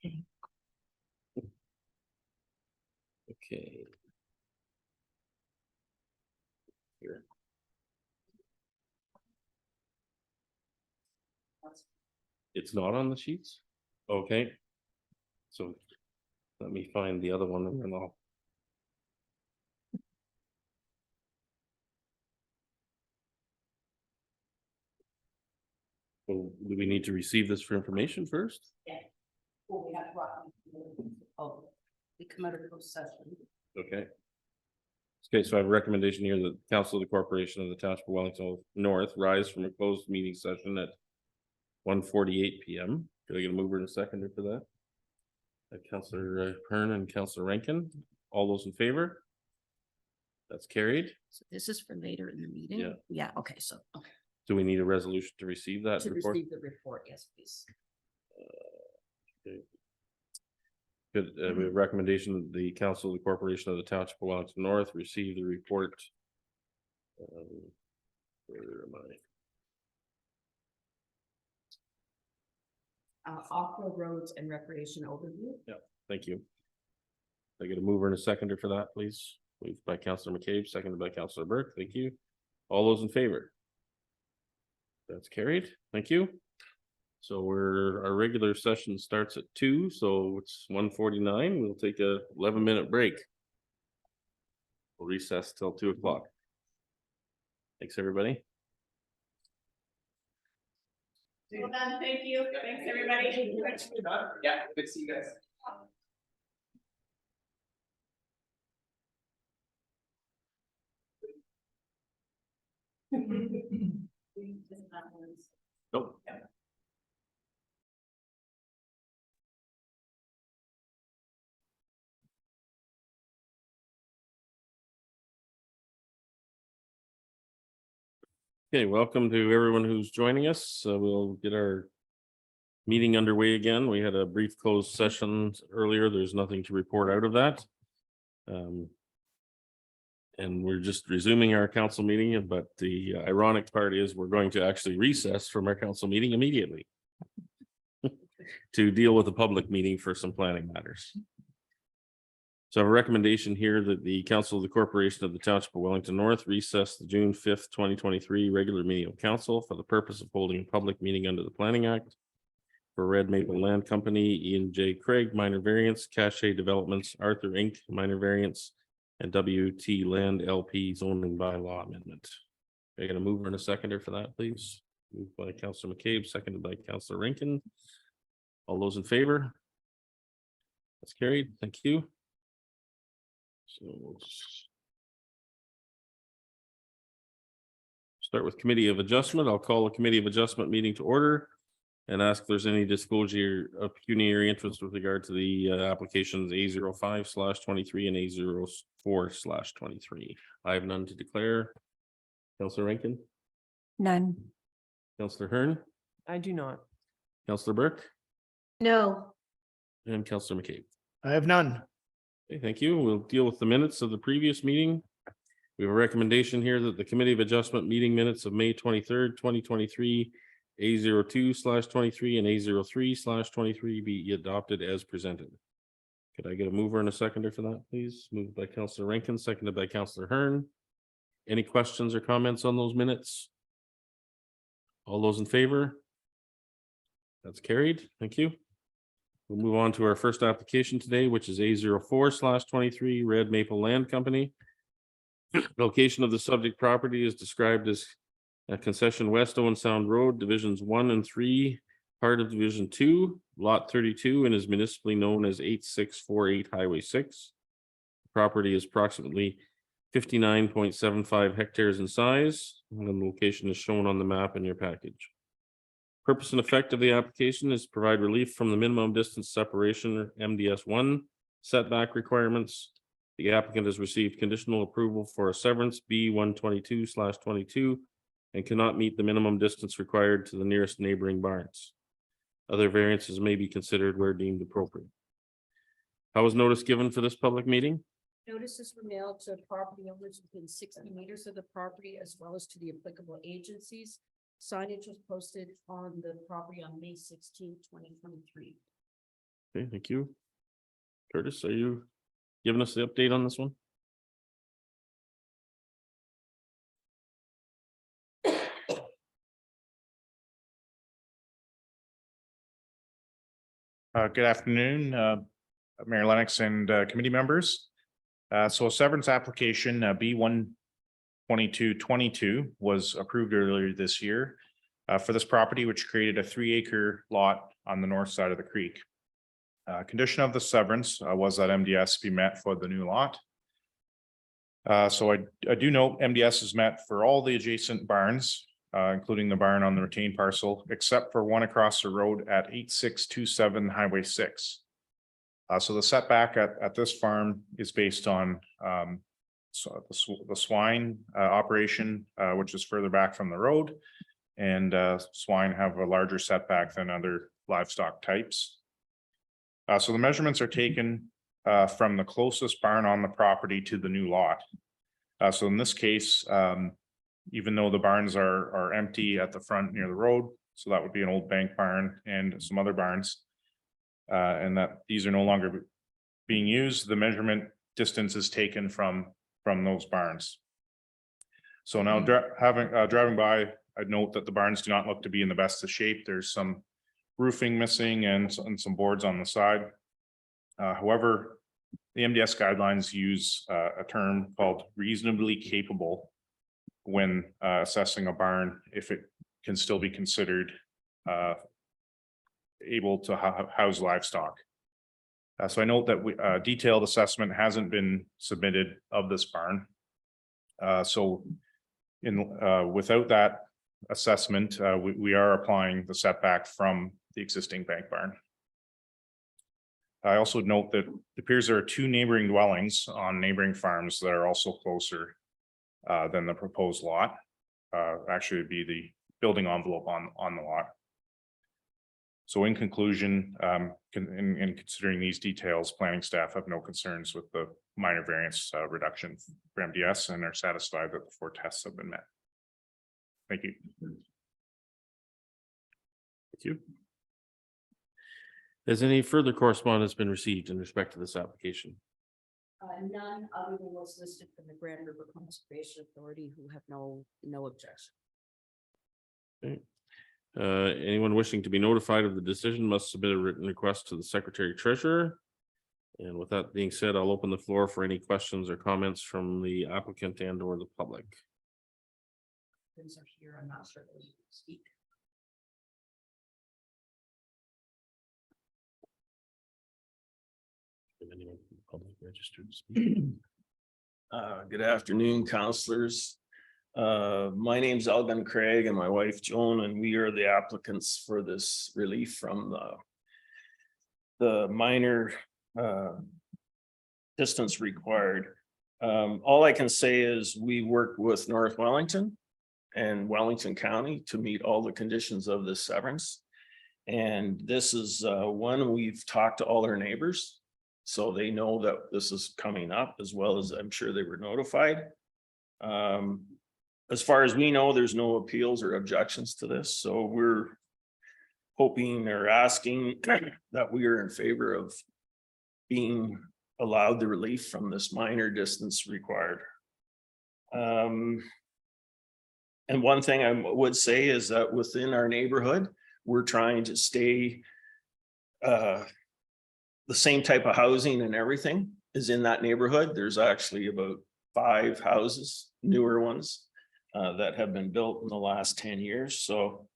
Okay. Here. It's not on the sheets? Okay. So let me find the other one and then I'll. Well, do we need to receive this for information first? Yeah. Well, we have we come out of closed session. Okay. Okay, so I have a recommendation here that Council of the Corporation of the Township of Wellington North rise from a closed meeting session at 1:48 p.m. Could I get a mover and a seconder for that? Councillor Hearn and Councillor Rankin. All those in favor? That's carried. So this is for later in the meeting? Yeah. Yeah, okay, so. Okay. Do we need a resolution to receive that To report? receive the report, yes, please. Okay. Good, we have a recommendation that the Council of the Corporation of the Township of Wellington North receive the report. Where am I? Off-road roads and recreation overview. Yeah, thank you. I get a mover and a seconder for that, please. Moved by Councillor McCabe, seconded by Councillor Burke. Thank you. All those in favor? That's carried. Thank you. So our regular session starts at 2, so it's 1:49. We'll take a 11-minute break. We'll recess till 2 o'clock. Thanks, everybody. Well done, thank you. Thanks, everybody. Yeah, good to see you guys. Nope. Okay, welcome to everyone who's joining us. We'll get our meeting underway again. We had a brief closed session earlier. There's nothing to report out of that. And we're just resuming our council meeting, but the ironic part is we're going to actually recess from our council meeting immediately to deal with a public meeting for some planning matters. So I have a recommendation here that the Council of the Corporation of the Township of Wellington North recess the June 5th, 2023 regular meeting of council for the purpose of holding a public meeting under the Planning Act for Red Maple Land Company, Ian J. Craig, minor variance, Cache Developments, Arthur Inc., minor variance, and WT Land LP zoning bylaw amendment. Can I get a mover and a seconder for that, please? Moved by Councillor McCabe, seconded by Councillor Rankin. All those in favor? That's carried. Thank you. So we'll start with Committee of Adjustment. I'll call a Committee of Adjustment meeting to order and ask if there's any disclosure of pecuniary interest with regard to the applications A05/23 and A04/23. I have none to declare. Councillor Rankin? None. Councillor Hearn? I do not. Councillor Burke? No. And Councillor McCabe? I have none. Okay, thank you. We'll deal with the minutes of the previous meeting. We have a recommendation here that the Committee of Adjustment meeting minutes of May 23rd, 2023, A02/23 and A03/23 be adopted as presented. Could I get a mover and a seconder for that, please? Moved by Councillor Rankin, seconded by Councillor Hearn. Any questions or comments on those minutes? All those in favor? That's carried. Thank you. We'll move on to our first application today, which is A04/23 Red Maple Land Company. Location of the subject property is described as a concession West Owen Sound Road, Divisions 1 and 3, part of Division 2, Lot 32, and is municipally known as 8648 Highway 6. The property is approximately 59.75 hectares in size, and the location is shown on the map in your package. Purpose and effect of the application is to provide relief from the minimum distance separation or MDS1 setback requirements. The applicant has received conditional approval for a severance B122/22 and cannot meet the minimum distance required to the nearest neighboring barns. Other variances may be considered where deemed appropriate. How was notice given for this public meeting? Notices were mailed to property owners within 60 meters of the property as well as to the applicable agencies. Signage was posted on the property on May 16, 2023. Okay, thank you. Curtis, are you giving us the update on this one? Good afternoon, Mayor Lennox and committee members. So a severance application, B 12222 was approved earlier this year for this property, which created a 3-acre lot on the north side of the creek. Condition of the severance was that MDS be met for the new lot. So I do note MDS is met for all the adjacent barns, including the barn on the retained parcel, except for one across the road at 8627 Highway 6. So the setback at this farm is based on the swine operation, which is further back from the road. And swine have a larger setback than other livestock types. So the measurements are taken from the closest barn on the property to the new lot. So in this case, even though the barns are empty at the front near the road, so that would be an old bank barn and some other barns, and that these are no longer being used, the measurement distance is taken from those barns. So now driving by, I'd note that the barns do not look to be in the best of shape. There's some roofing missing and some boards on the side. However, the MDS guidelines use a term called reasonably capable when assessing a barn, if it can still be considered able to house livestock. So I note that detailed assessment hasn't been submitted of this barn. So without that assessment, we are applying the setback from the existing bank barn. I also note that it appears there are 2 neighboring dwellings on neighboring farms that are also closer than the proposed lot. Actually, it'd be the building envelope on the lot. So in conclusion, in considering these details, planning staff have no concerns with the minor variance reduction for MDS and are satisfied that the 4 tests have been met. Thank you. Thank you. Has any further correspondence been received in respect to this application? None other than those listed from the Grand River Conservation Authority who have no objection. Okay. Anyone wishing to be notified of the decision must submit a written request to the Secretary Treasurer. And with that being said, I'll open the floor for any questions or comments from the applicant and or the public. Things are here, I'm not sure they can speak. If anyone from the public registered to speak. Good afternoon, counselors. My name's Elgin Craig and my wife Joan, and we are the applicants for this relief from the minor distance required. All I can say is we worked with North Wellington and Wellington County to meet all the conditions of this severance. And this is one we've talked to all our neighbors, so they know that this is coming up, as well as I'm sure they were notified. As far as we know, there's no appeals or objections to this, so we're hoping or asking that we are in favor of being allowed the relief from this minor distance required. And one thing I would say is that within our neighborhood, we're trying to stay the same type of housing and everything is in that neighborhood. There's actually about 5 houses, newer ones, that have been built in the last 10 years. So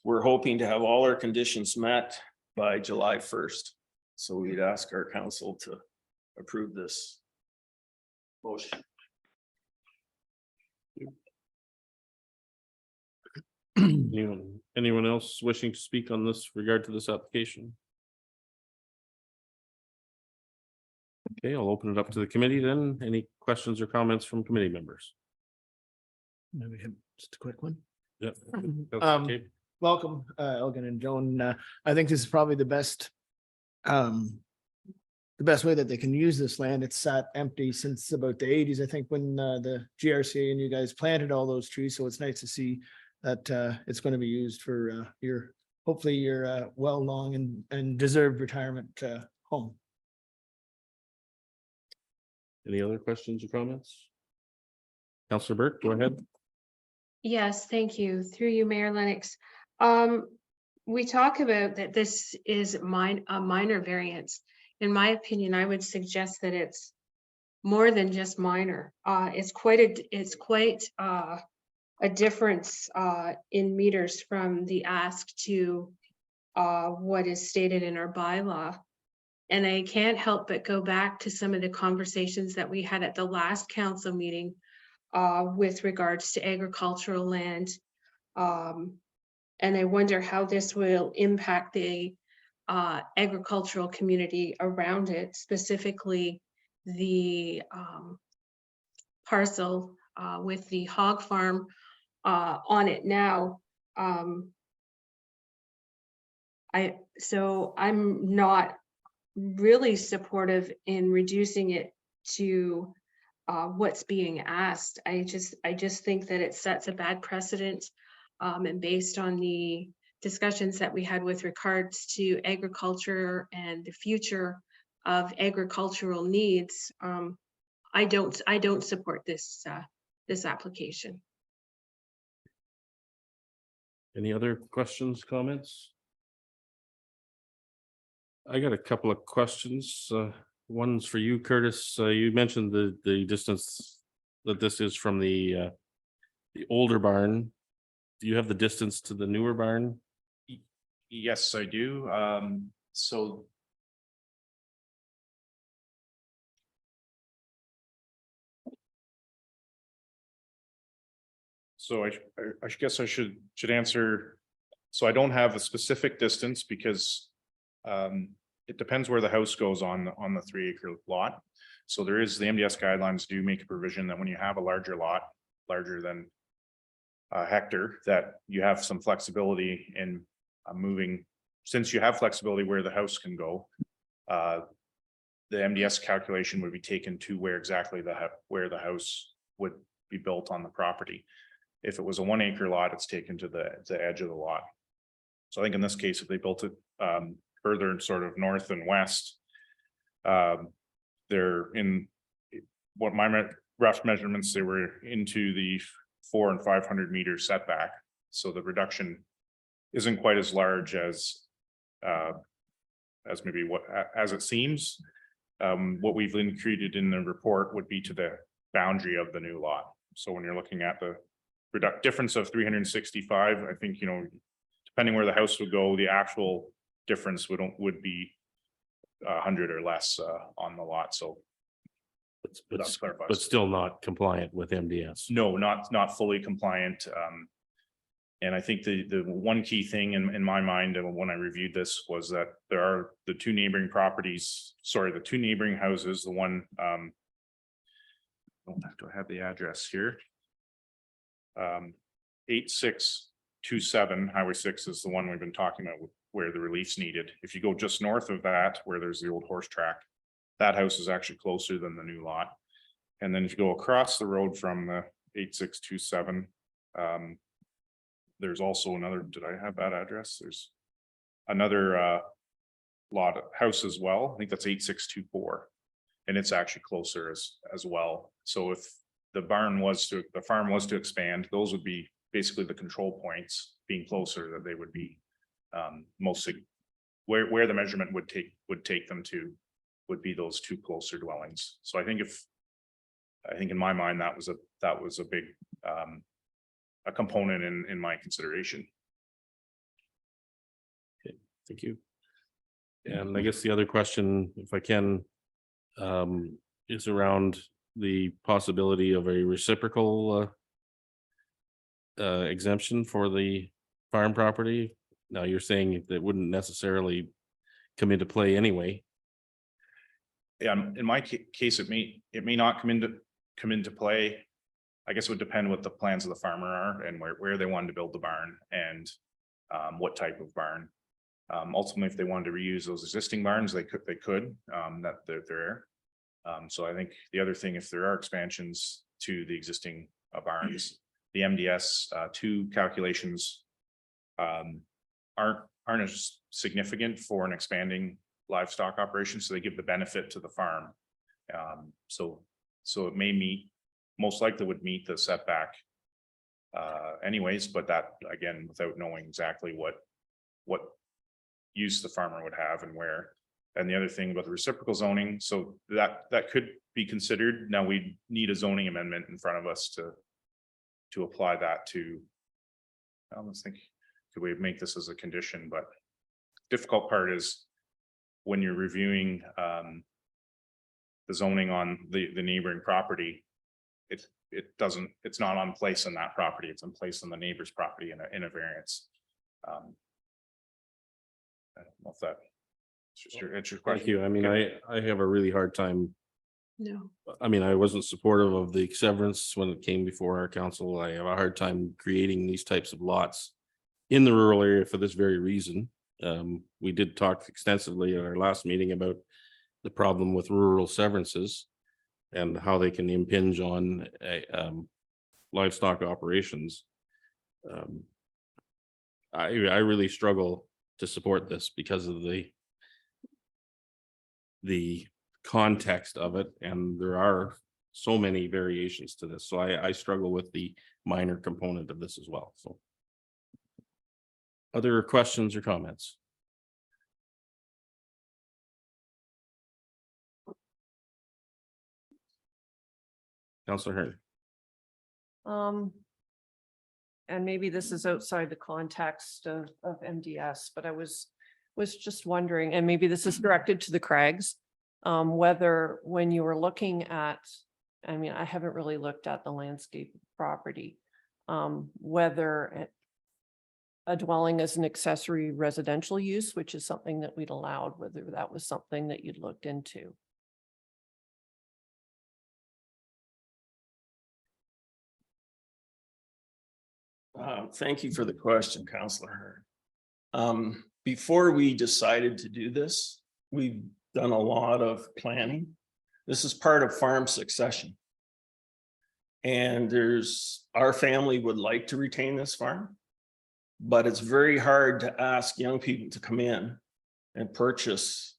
we're hoping to have all our conditions met by July 1st. So we'd ask our council to approve this motion. Anyone else wishing to speak on this regard to this application? Okay, I'll open it up to the committee then. Any questions or comments from committee members? Maybe just a quick one. Yep. Welcome, Elgin and Joan. I think this is probably the best way that they can use this land. It's sat empty since about the 80s, I think, when the GRCA and you guys planted all those trees. So it's nice to see that it's going to be used for your hopefully your well long and deserved retirement home. Any other questions or comments? Counselor Burke, go ahead. Yes, thank you. Through you, Mayor Lennox. We talk about that this is a minor variance. In my opinion, I would suggest that it's more than just minor. It's quite a difference in meters from the ask to what is stated in our bylaw. And I can't help but go back to some of the conversations that we had at the last council meeting with regards to agricultural land. And I wonder how this will impact the agricultural community around it, specifically the parcel with the hog farm on it now. So I'm not really supportive in reducing it to what's being asked. I just think that it sets a bad precedent. And based on the discussions that we had with regards to agriculture and the future of agricultural needs, I don't support this application. Any other questions, comments? I got a couple of questions. One's for you, Curtis. You mentioned the distance that this is from the older barn. Do you have the distance to the newer barn? Yes, I do. So I guess I should answer. So I don't have a specific distance because it depends where the house goes on the 3 acre lot. So there is, the MDS guidelines do make a provision that when you have a larger lot, larger than a hectare, that you have some flexibility in moving, since you have flexibility where the house can go. The MDS calculation would be taken to where exactly where the house would be built on the property. If it was a 1 acre lot, it's taken to the edge of the lot. So I think in this case, if they built it further sort of north and west, they're in what my rough measurements, they were into the 400 and 500 meter setback. So the reduction isn't quite as large as maybe as it seems. What we've included in the report would be to the boundary of the new lot. So when you're looking at the difference of 365, I think, you know, depending where the house would go, the actual difference would be 100 or less on the lot. So that clarifies. But still not compliant with MDS. No, not fully compliant. And I think the one key thing in my mind when I reviewed this was that there are the 2 neighboring properties, the 2 neighboring houses, the one, do I have the address here? 8627 Highway 6 is the one we've been talking about where the relief's needed. If you go just north of that, where there's the old horse track, that house is actually closer than the new lot. And then if you go across the road from the 8627, there's also another, did I have that address? There's another house as well. I think that's 8624. And it's actually closer as well. So if the farm was to expand, those would be basically the control points being closer, that they would be mostly where the measurement would take them to would be those 2 closer dwellings. So I think in my mind, that was a big a component in my consideration. Okay, thank you. And I guess the other question, if I can, is around the possibility of a reciprocal exemption for the farm property. Now you're saying that wouldn't necessarily come into play anyway. Yeah, in my case, it may not come into play. I guess it would depend what the plans of the farmer are and where they wanted to build the barn and what type of barn. Ultimately, if they wanted to reuse those existing barns, they could that they're there. So I think the other thing, if there are expansions to the existing barns, the MDS 2 calculations aren't aren't as significant for an expanding livestock operation, so they give the benefit to the farm. So it may meet, most likely would meet the setback anyways, but that, again, without knowing exactly what use the farmer would have and where. And the other thing about the reciprocal zoning, so that could be considered. Now we need a zoning amendment in front of us to apply that to. I almost think, could we make this as a condition, but difficult part is when you're reviewing the zoning on the neighboring property, it's not on place in that property, it's in place on the neighbor's property in a variance. I don't know if that it's your question. Thank you. I mean, I have a really hard time. No. I mean, I wasn't supportive of the severance when it came before our council. I have a hard time creating these types of lots in the rural area for this very reason. We did talk extensively at our last meeting about the problem with rural severances and how they can impinge on livestock operations. I really struggle to support this because of the context of it, and there are so many variations to this. So I struggle with the minor component of this as well. So other questions or comments? Councillor Hearn. And maybe this is outside the context of MDS, but I was just wondering, and maybe this is directed to the Craigs, whether when you were looking at, I mean, I haven't really looked at the landscape property, whether a dwelling as an accessory residential use, which is something that we'd allowed, whether that was something that you'd looked into. Thank you for the question, Councillor Hearn. Before we decided to do this, we've done a lot of planning. This is part of farm succession. And our family would like to retain this farm, but it's very hard to ask young people to come in and purchase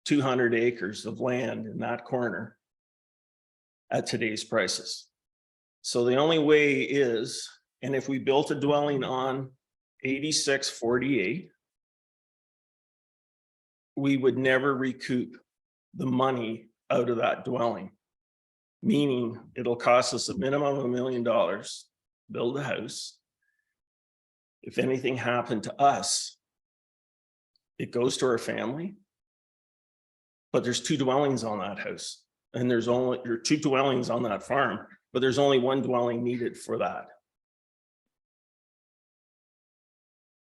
200 acres of land in that corner at today's prices. So the only way is, and if we built a dwelling on 8648, we would never recoup the money out of that dwelling. Meaning it'll cost us a minimum of $1 million, build a house. If anything happened to us, it goes to our family. But there's 2 dwellings on that house, and there are 2 dwellings on that farm, but there's only 1 dwelling needed for that.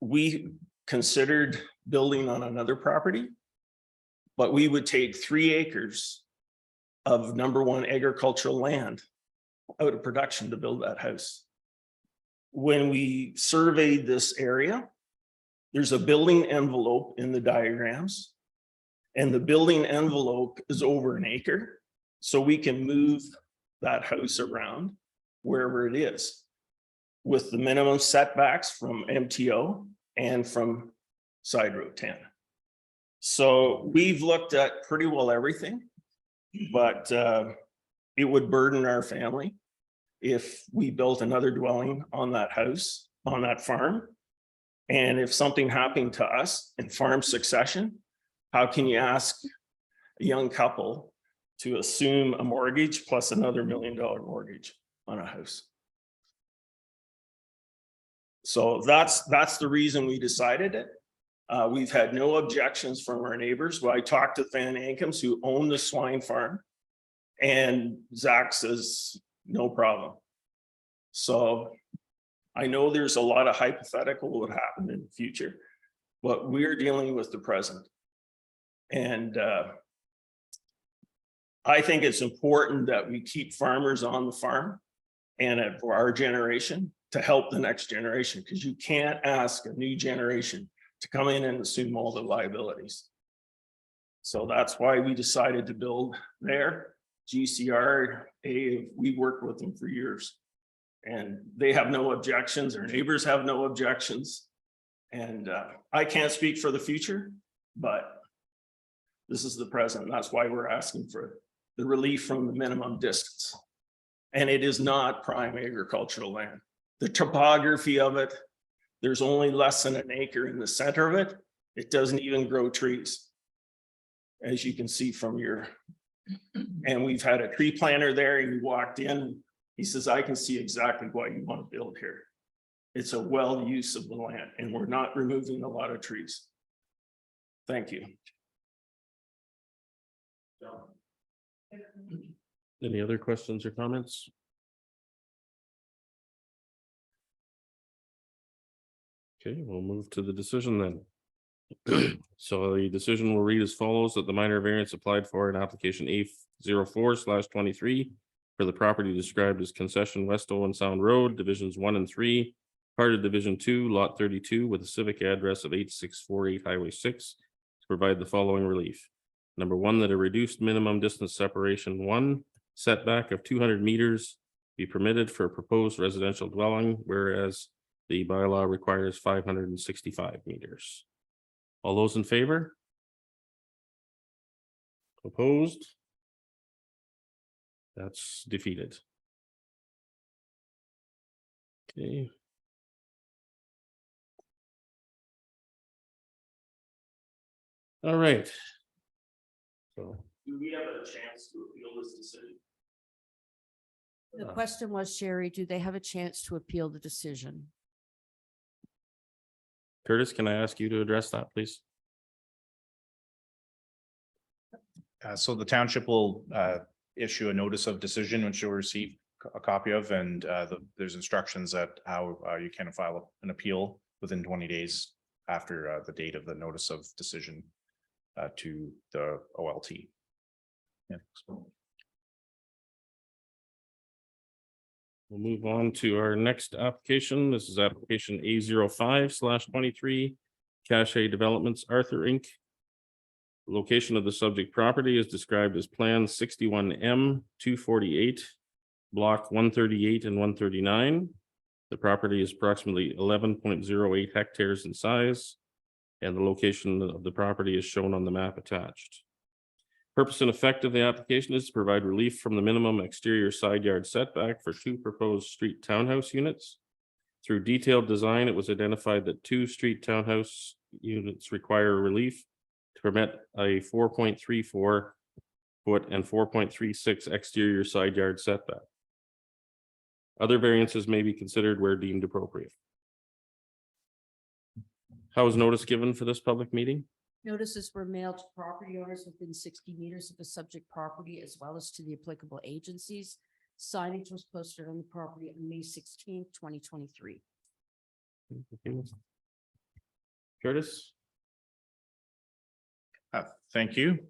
We considered building on another property, but we would take 3 acres of #1 agricultural land out of production to build that house. When we surveyed this area, there's a building envelope in the diagrams, and the building envelope is over 1 acre. So we can move that house around wherever it is with the minimum setbacks from MTO and from Side Road 10. So we've looked at pretty well everything, but it would burden our family if we built another dwelling on that house, on that farm. And if something happened to us in farm succession, how can you ask a young couple to assume a mortgage plus another $1 million mortgage on a house? So that's the reason we decided it. We've had no objections from our neighbors. Well, I talked to Van Ankums, who own the swine farm, and Zach says, no problem. So I know there's a lot of hypothetical what would happen in the future, but we're dealing with the present. And I think it's important that we keep farmers on the farm and for our generation to help the next generation, because you can't ask a new generation to come in and assume all the liabilities. So that's why we decided to build there. GCRA, we worked with them for years and they have no objections. Our neighbors have no objections. And I can't speak for the future, but this is the present. That's why we're asking for the relief from the minimum distance. And it is not prime agricultural land. The topography of it, there's only less than an acre in the center of it. It doesn't even grow trees. As you can see from your, and we've had a tree planter there, and he walked in, he says, I can see exactly why you want to build here. It's a well use of the land, and we're not removing a lot of trees. Thank you. Any other questions or comments? Okay, we'll move to the decision then. So the decision will read as follows: that the minor variance applied for in application A04/23 for the property described as concession West Owen Sound Road, divisions 1 and 3, part of division 2, lot 32, with a civic address of 8648 Highway 6, to provide the following relief. Number one, that a reduced minimum distance separation 1 setback of 200 meters be permitted for a proposed residential dwelling, whereas the bylaw requires 565 meters. All those in favor? Opposed? That's defeated. Okay. All right. So, Do we have a chance to appeal this decision? The question was, Sherry, do they have a chance to appeal the decision? Curtis, can I ask you to address that, please? So the township will issue a notice of decision, which you'll receive a copy of, and there's instructions that how you can file an appeal within 20 days after the date of the notice of decision to the OLT. Yeah. We'll move on to our next application. This is application A05/23, Cache Developments, Arthur Inc. Location of the subject property is described as Plan 61M 248, Block 138 and 139. The property is approximately 11.08 hectares in size, and the location of the property is shown on the map attached. Purpose and effect of the application is to provide relief from the minimum exterior side yard setback for 2 proposed street townhouse units. Through detailed design, it was identified that 2 street townhouse units require relief to permit a 4.34 foot and 4.36 exterior side yard setback. Other variances may be considered where deemed appropriate. How was notice given for this public meeting? Notices were mailed to property owners within 60 meters of the subject property, as well as to the applicable agencies. Signage was posted on the property on May 16th, 2023. Curtis? Thank you.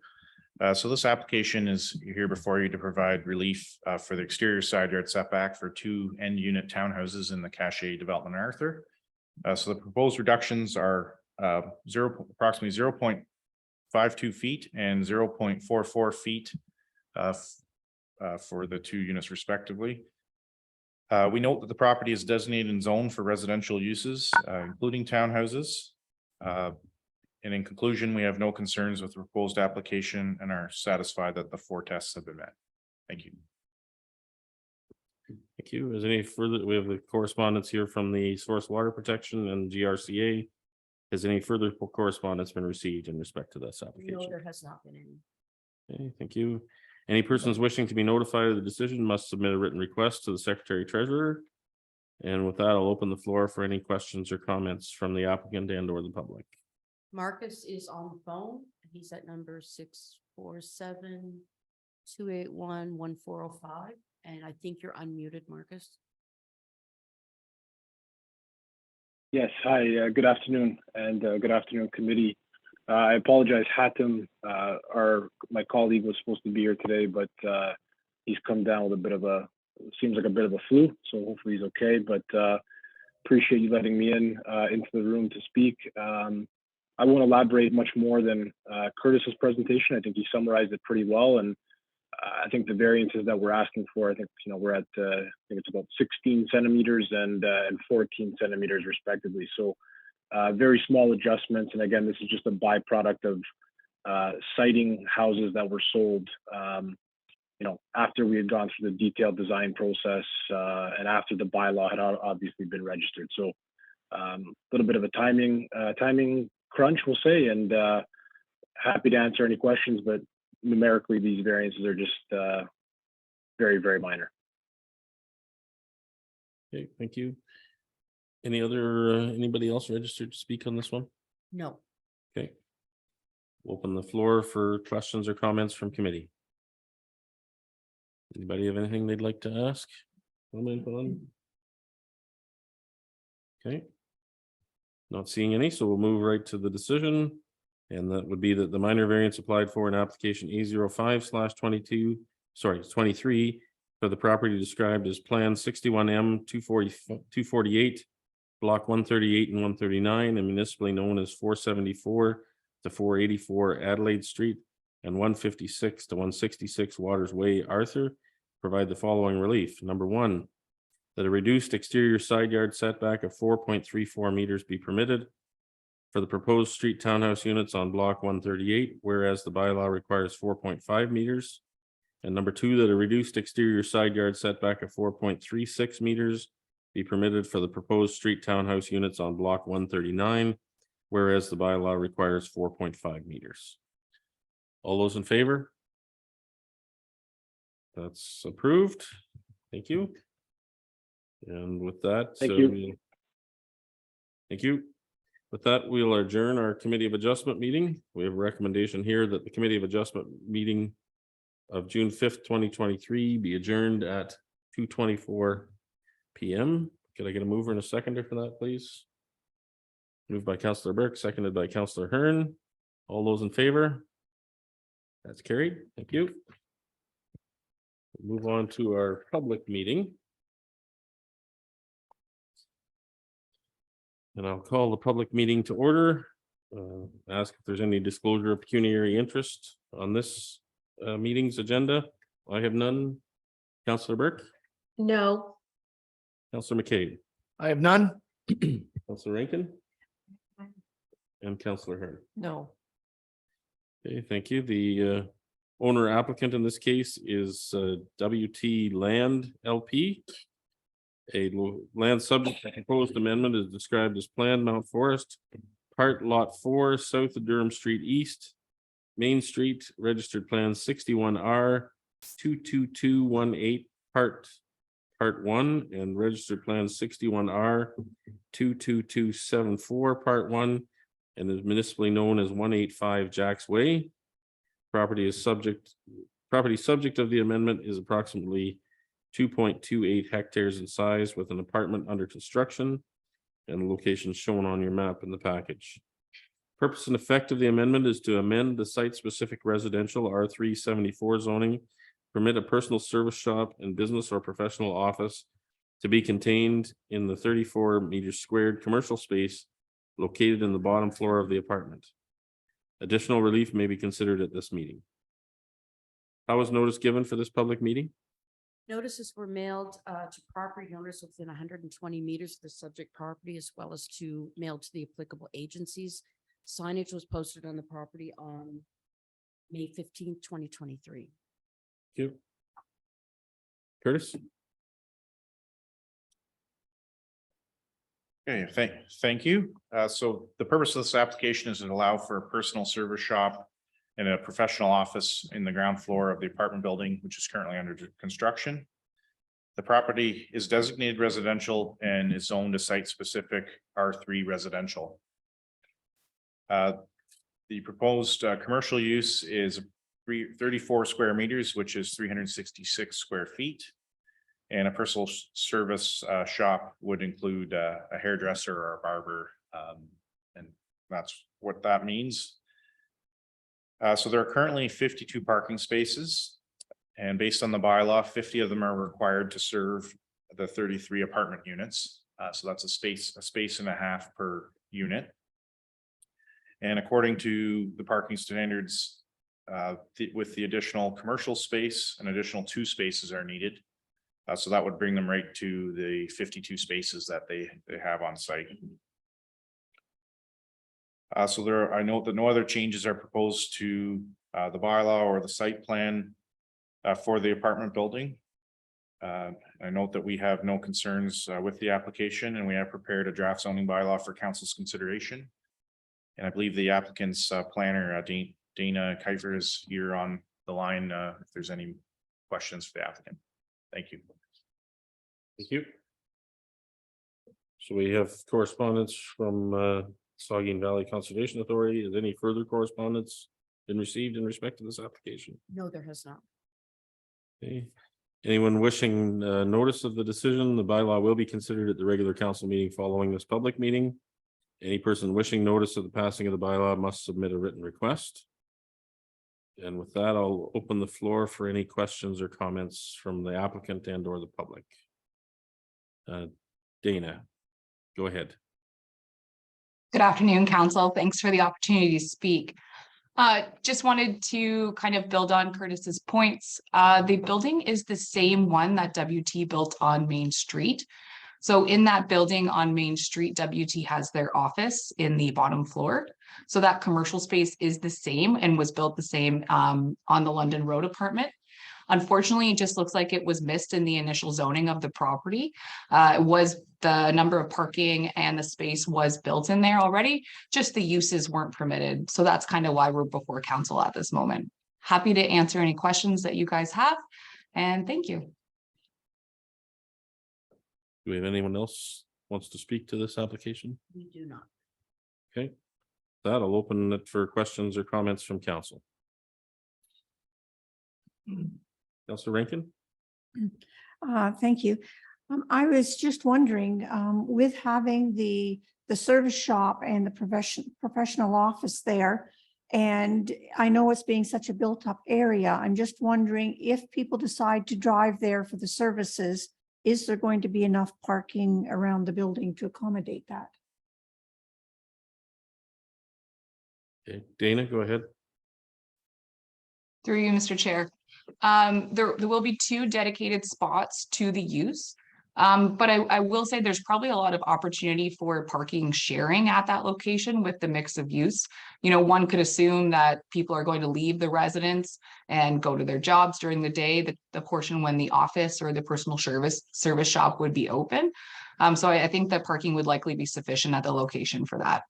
So this application is here before you to provide relief for the exterior side yard setback for 2 end unit townhouses in the Cache development in Arthur. So the proposed reductions are approximately 0.52 feet and 0.44 feet for the 2 units respectively. We note that the property is designated and zoned for residential uses, including townhouses. And in conclusion, we have no concerns with the proposed application and are satisfied that the 4 tests have been met. Thank you. Thank you. Is any further, we have the correspondence here from the Source Water Protection and GRCA. Has any further correspondence been received in respect to this No, application? there has not been any. Okay, thank you. Any persons wishing to be notified of the decision must submit a written request to the Secretary Treasurer. And with that, I'll open the floor for any questions or comments from the applicant and or the public. Marcus is on the phone. He's at number 647-281-1405. And I think you're unmuted, Marcus. Yes, hi, good afternoon, and good afternoon, committee. I apologize, Hatem, my colleague was supposed to be here today, but he's come down with a bit of seems like a bit of a flu, so hopefully he's okay, but appreciate you letting me into the room to speak. I won't elaborate much more than Curtis's presentation. I think he summarized it pretty well, and I think the variances that we're asking for, I think, we're at, I think it's about 16 centimeters and 14 centimeters respectively. So very small adjustments. And again, this is just a byproduct of citing houses that were sold, after we had gone through the detailed design process and after the bylaw had obviously been registered. So a little bit of a timing crunch, we'll say, and happy to answer any questions, but numerically, these variances are just very, very minor. Okay, thank you. Anybody else registered to speak on this one? No. Okay. Open the floor for questions or comments from committee. Anybody have anything they'd like to ask? Comment on? Okay. Not seeing any, so we'll move right to the decision. And that would be that the minor variance applied for in application A05/23 for the property described as Plan 61M 248, Block 138 and 139, and municipally known as 474 to 484 Adelaide Street and 156 to 166 Waters Way, Arthur, provide the following relief. Number one, that a reduced exterior side yard setback of 4.34 meters be permitted for the proposed street townhouse units on block 138, whereas the bylaw requires 4.5 meters. And number two, that a reduced exterior side yard setback of 4.36 meters be permitted for the proposed street townhouse units on block 139, whereas the bylaw requires 4.5 meters. All those in favor? That's approved. Thank you. And with that. Thank you. Thank you. With that, we'll adjourn our Committee of Adjustment meeting. We have a recommendation here that the Committee of Adjustment meeting of June 5th, 2023 be adjourned at 2:24 p.m. Could I get a mover and a seconder for that, please? Moved by Councillor Burke, seconded by Councillor Hearn. All those in favor? That's carried. Thank you. Move on to our public meeting. And I'll call the public meeting to order. Ask if there's any disclosure of pecuniary interest on this meeting's agenda. I have none. Councillor Burke, No. Councillor McCabe, I have none. Councillor Rankin, and Councillor Hearn. No. Okay, thank you. The owner applicant in this case is WT Land LP. Land subject to proposed amendment is described as Plan Mount Forest, Part Lot 4, south of Durham Street East, Main Street, registered plan 61R 22218, Part 1, and registered plan 61R 22274, Part 1, and is municipally known as 185 Jacks Way. Property subject of the amendment is approximately 2.28 hectares in size with an apartment under construction and location shown on your map in the package. Purpose and effect of the amendment is to amend the site-specific residential R374 zoning, permit a personal service shop and business or professional office to be contained in the 34 meters squared commercial space located in the bottom floor of the apartment. Additional relief may be considered at this meeting. How was notice given for this public meeting? Notices were mailed to property owners within 120 meters of the subject property, as well as mailed to the applicable agencies. Signage was posted on the property on May 15th, 2023. Thank you. Curtis? Okay, thank you. So the purpose of this application is to allow for a personal service shop and a professional office in the ground floor of the apartment building, which is currently under construction. The property is designated residential and is zoned as site-specific R3 residential. The proposed commercial use is 34 square meters, which is 366 square feet. And a personal service shop would include a hairdresser or a barber. And that's what that means. So there are currently 52 parking spaces. And based on the bylaw, 50 of them are required to serve the 33 apartment units. So that's a space and a half per unit. And according to the parking standards, with the additional commercial space, an additional 2 spaces are needed. So that would bring them right to the 52 spaces that they have on site. So I note that no other changes are proposed to the bylaw or the site plan for the apartment building. I note that we have no concerns with the application, and we have prepared a draft zoning bylaw for council's consideration. And I believe the applicant's planner, Dana Kiefer, is here on the line if there's any questions for the applicant. Thank you. Thank you. So we have correspondence from Saugeen Valley Conservation Authority. Is any further correspondence been received in respect to this application? No, there has not. Okay. Anyone wishing notice of the decision, the bylaw will be considered at the regular council meeting following this public meeting. Any person wishing notice of the passing of the bylaw must submit a written request. And with that, I'll open the floor for any questions or comments from the applicant and or the public. Dana, go ahead. Good afternoon, council. Thanks for the opportunity to speak. Just wanted to kind of build on Curtis's points. The building is the same one that WT built on Main Street. So in that building on Main Street, WT has their office in the bottom floor. So that commercial space is the same and was built the same on the London Road apartment. Unfortunately, it just looks like it was missed in the initial zoning of the property. It was the number of parking and the space was built in there already, just the uses weren't permitted. So that's kind of why we're before council at this moment. Happy to answer any questions that you guys have, and thank you. Do we have anyone else wants to speak to this application? We do not. Okay. That'll open it for questions or comments from council. Councilor Rankin? Thank you. I was just wondering, with having the service shop and the professional office there, and I know it's being such a built-up area, I'm just wondering if people decide to drive there for the services, is there going to be enough parking around the building to accommodate that? Okay, Dana, go ahead. Through you, Mr. Chair. There will be 2 dedicated spots to the use. But I will say there's probably a lot of opportunity for parking sharing at that location with the mix of use. You know, one could assume that people are going to leave the residence and go to their jobs during the day, the portion when the office or the personal service shop would be open. So I think that parking would likely be sufficient at the location for that.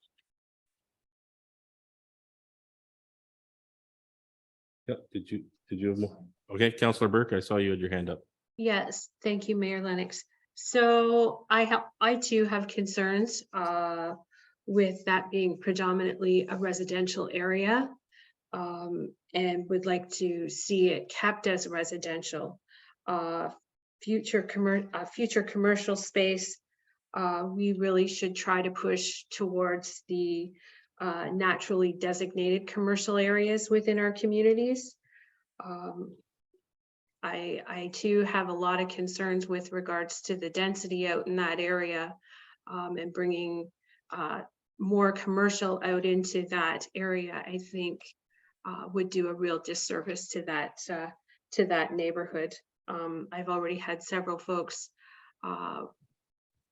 Yep, did you have more? Okay, Councillor Burke, I saw you had your hand up. Yes, thank you, Mayor Lennox. So I too have concerns with that being predominantly a residential area, and would like to see it kept as residential. Future commercial space, we really should try to push towards the naturally designated commercial areas within our communities. I too have a lot of concerns with regards to the density out in that area, and bringing more commercial out into that area, I think would do a real disservice to that neighborhood. I've already had several folks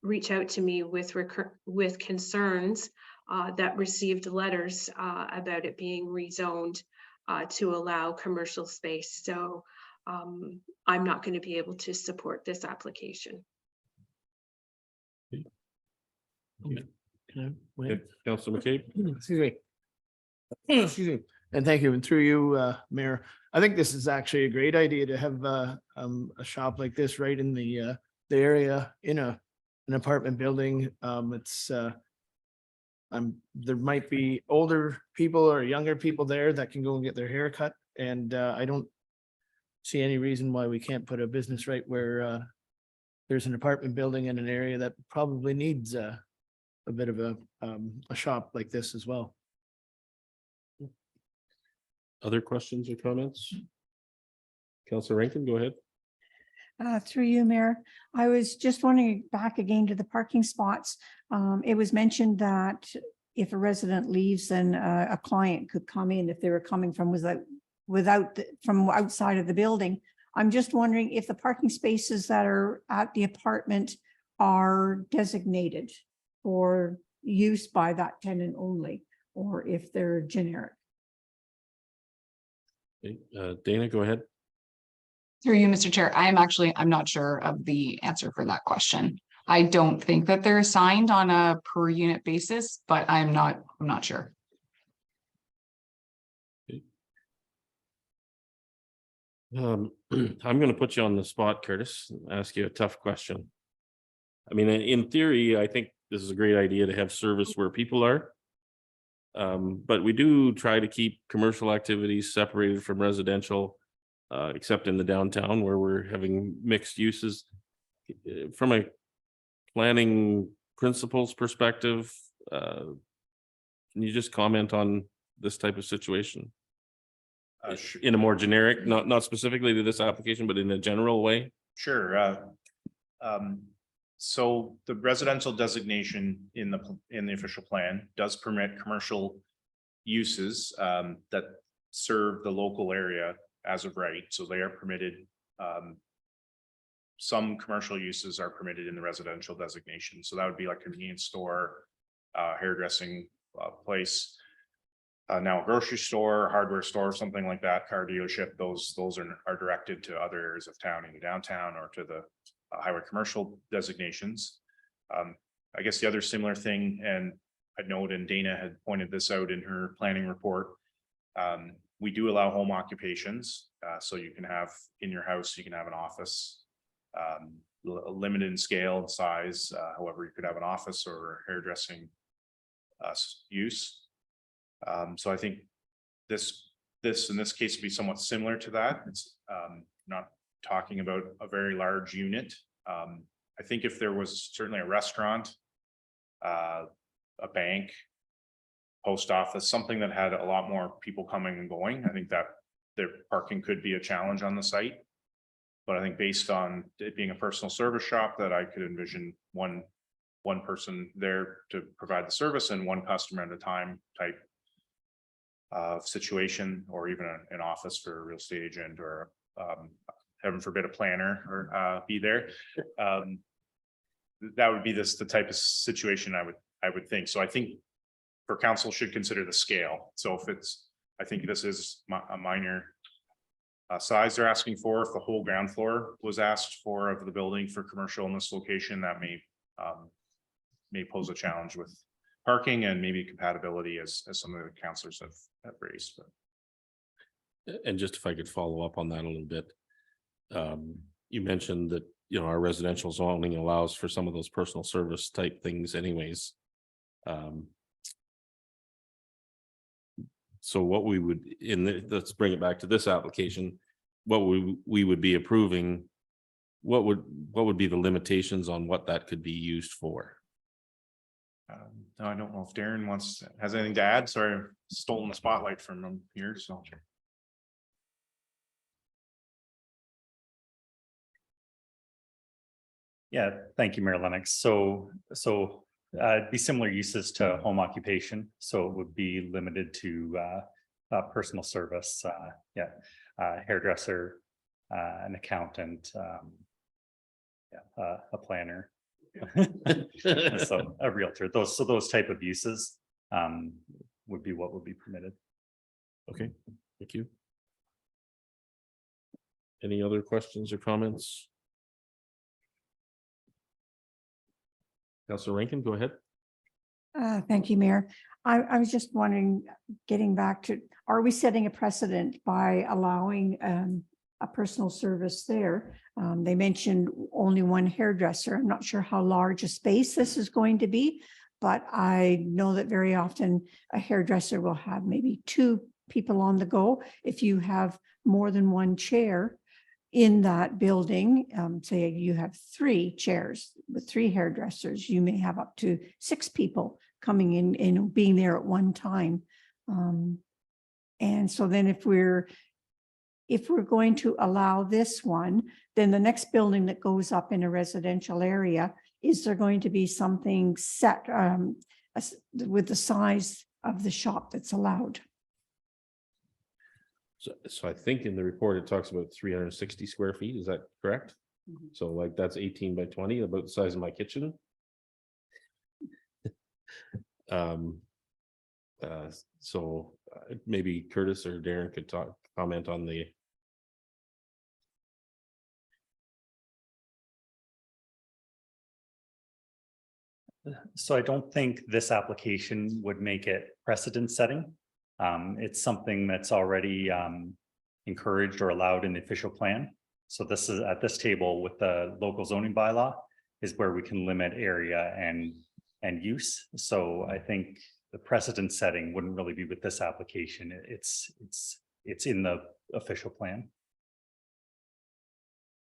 reach out to me with concerns that received letters about it being rezoned to allow commercial space. So I'm not going to be able to support this application. Okay, Councillor McCabe? Excuse me. Excuse me. And thank you. And through you, Mayor, I think this is actually a great idea to have a shop like this right in the area in an apartment building. There might be older people or younger people there that can go and get their hair cut. And I don't see any reason why we can't put a business right where there's an apartment building in an area that probably needs a bit of a shop like this as well. Other questions or comments? Councillor Rankin, go ahead. Through you, Mayor, I was just wondering back again to the parking spots. It was mentioned that if a resident leaves, then a client could come in if they were coming from from outside of the building. I'm just wondering if the parking spaces that are at the apartment are designated for use by that tenant only, or if they're generic. Okay, Dana, go ahead. Through you, Mr. Chair, I'm not sure of the answer for that question. I don't think that they're assigned on a per unit basis, but I'm not sure. I'm gonna put you on the spot, Curtis, and ask you a tough question. I mean, in theory, I think this is a great idea to have service where people are. But we do try to keep commercial activities separated from residential, except in the downtown where we're having mixed uses. From a planning principles perspective, can you just comment on this type of situation? In a more generic, not specifically to this application, but in a general way? Sure. So the residential designation in the official plan does permit commercial uses that serve the local area as of right. So they are permitted. Some commercial uses are permitted in the residential designation. So that would be like a convenience store, hairdressing place. Now a grocery store, hardware store, something like that, car dealership, those are directed to other areas of town, in downtown or to the highway commercial designations. I guess the other similar thing, and I'd note, and Dana had pointed this out in her planning report, we do allow home occupations. So you can have in your house, you can have an office, limited in scale and size. However, you could have an office or hairdressing use. So I think this in this case would be somewhat similar to that. It's not talking about a very large unit. I think if there was certainly a restaurant, a bank, post office, something that had a lot more people coming and going, I think that their parking could be a challenge on the site. But I think based on it being a personal service shop, that I could envision one person there to provide the service and one customer at a time type situation, or even an office for a real estate agent, or heaven forbid a planner or be there. That would be the type of situation I would think. So I think for council should consider the scale. So if I think this is a minor size they're asking for. If the whole ground floor was asked for of the building for commercial in this location, that may pose a challenge with parking and maybe compatibility, as some of the councillors have raised. And just if I could follow up on that a little bit. You mentioned that, our residential zoning allows for some of those personal service type things anyways. So what we would, let's bring it back to this application, what we would be approving, what would be the limitations on what that could be used for? I don't know if Darren has anything to add. Sorry, I've stolen the spotlight from him here, so. Yeah, thank you, Mayor Lennox. So it'd be similar uses to home occupation. So it would be limited to personal service, hairdresser, an accountant, a planner. So a realtor, those type of uses would be what would be permitted. Okay, thank you. Any other questions or comments? Councilor Rankin, go ahead. Thank you, Mayor. I was just wondering, getting back to, are we setting a precedent by allowing a personal service there? They mentioned only one hairdresser. I'm not sure how large a space this is going to be, but I know that very often a hairdresser will have maybe 2 people on the go. If you have more than one chair in that building, say you have 3 chairs with 3 hairdressers, you may have up to 6 people coming in and being there at one time. And so then if we're going to allow this one, then the next building that goes up in a residential area, is there going to be something set with the size of the shop that's allowed? So I think in the report, it talks about 360 square feet. Is that correct? Mhm. So like that's 18 by 20, about the size of my kitchen. So maybe Curtis or Darren could comment on the. So I don't think this application would make it precedent setting. It's something that's already encouraged or allowed in the official plan. So this is at this table with the local zoning bylaw is where we can limit area and use. So I think the precedent setting wouldn't really be with this application. It's in the official plan.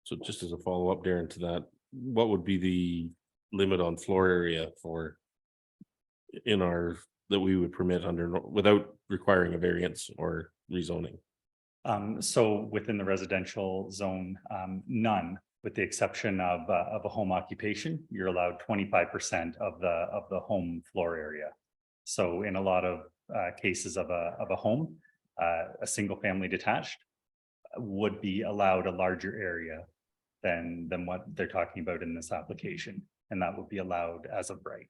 So just as a follow-up, Darren, to that, what would be the limit on floor area for in our, that we would permit under, without requiring a variance or rezoning? So within the residential zone, none, with the exception of a home occupation, you're allowed 25% of the home floor area. So in a lot of cases of a home, a single family detached would be allowed a larger area than what they're talking about in this application, and that would be allowed as of right.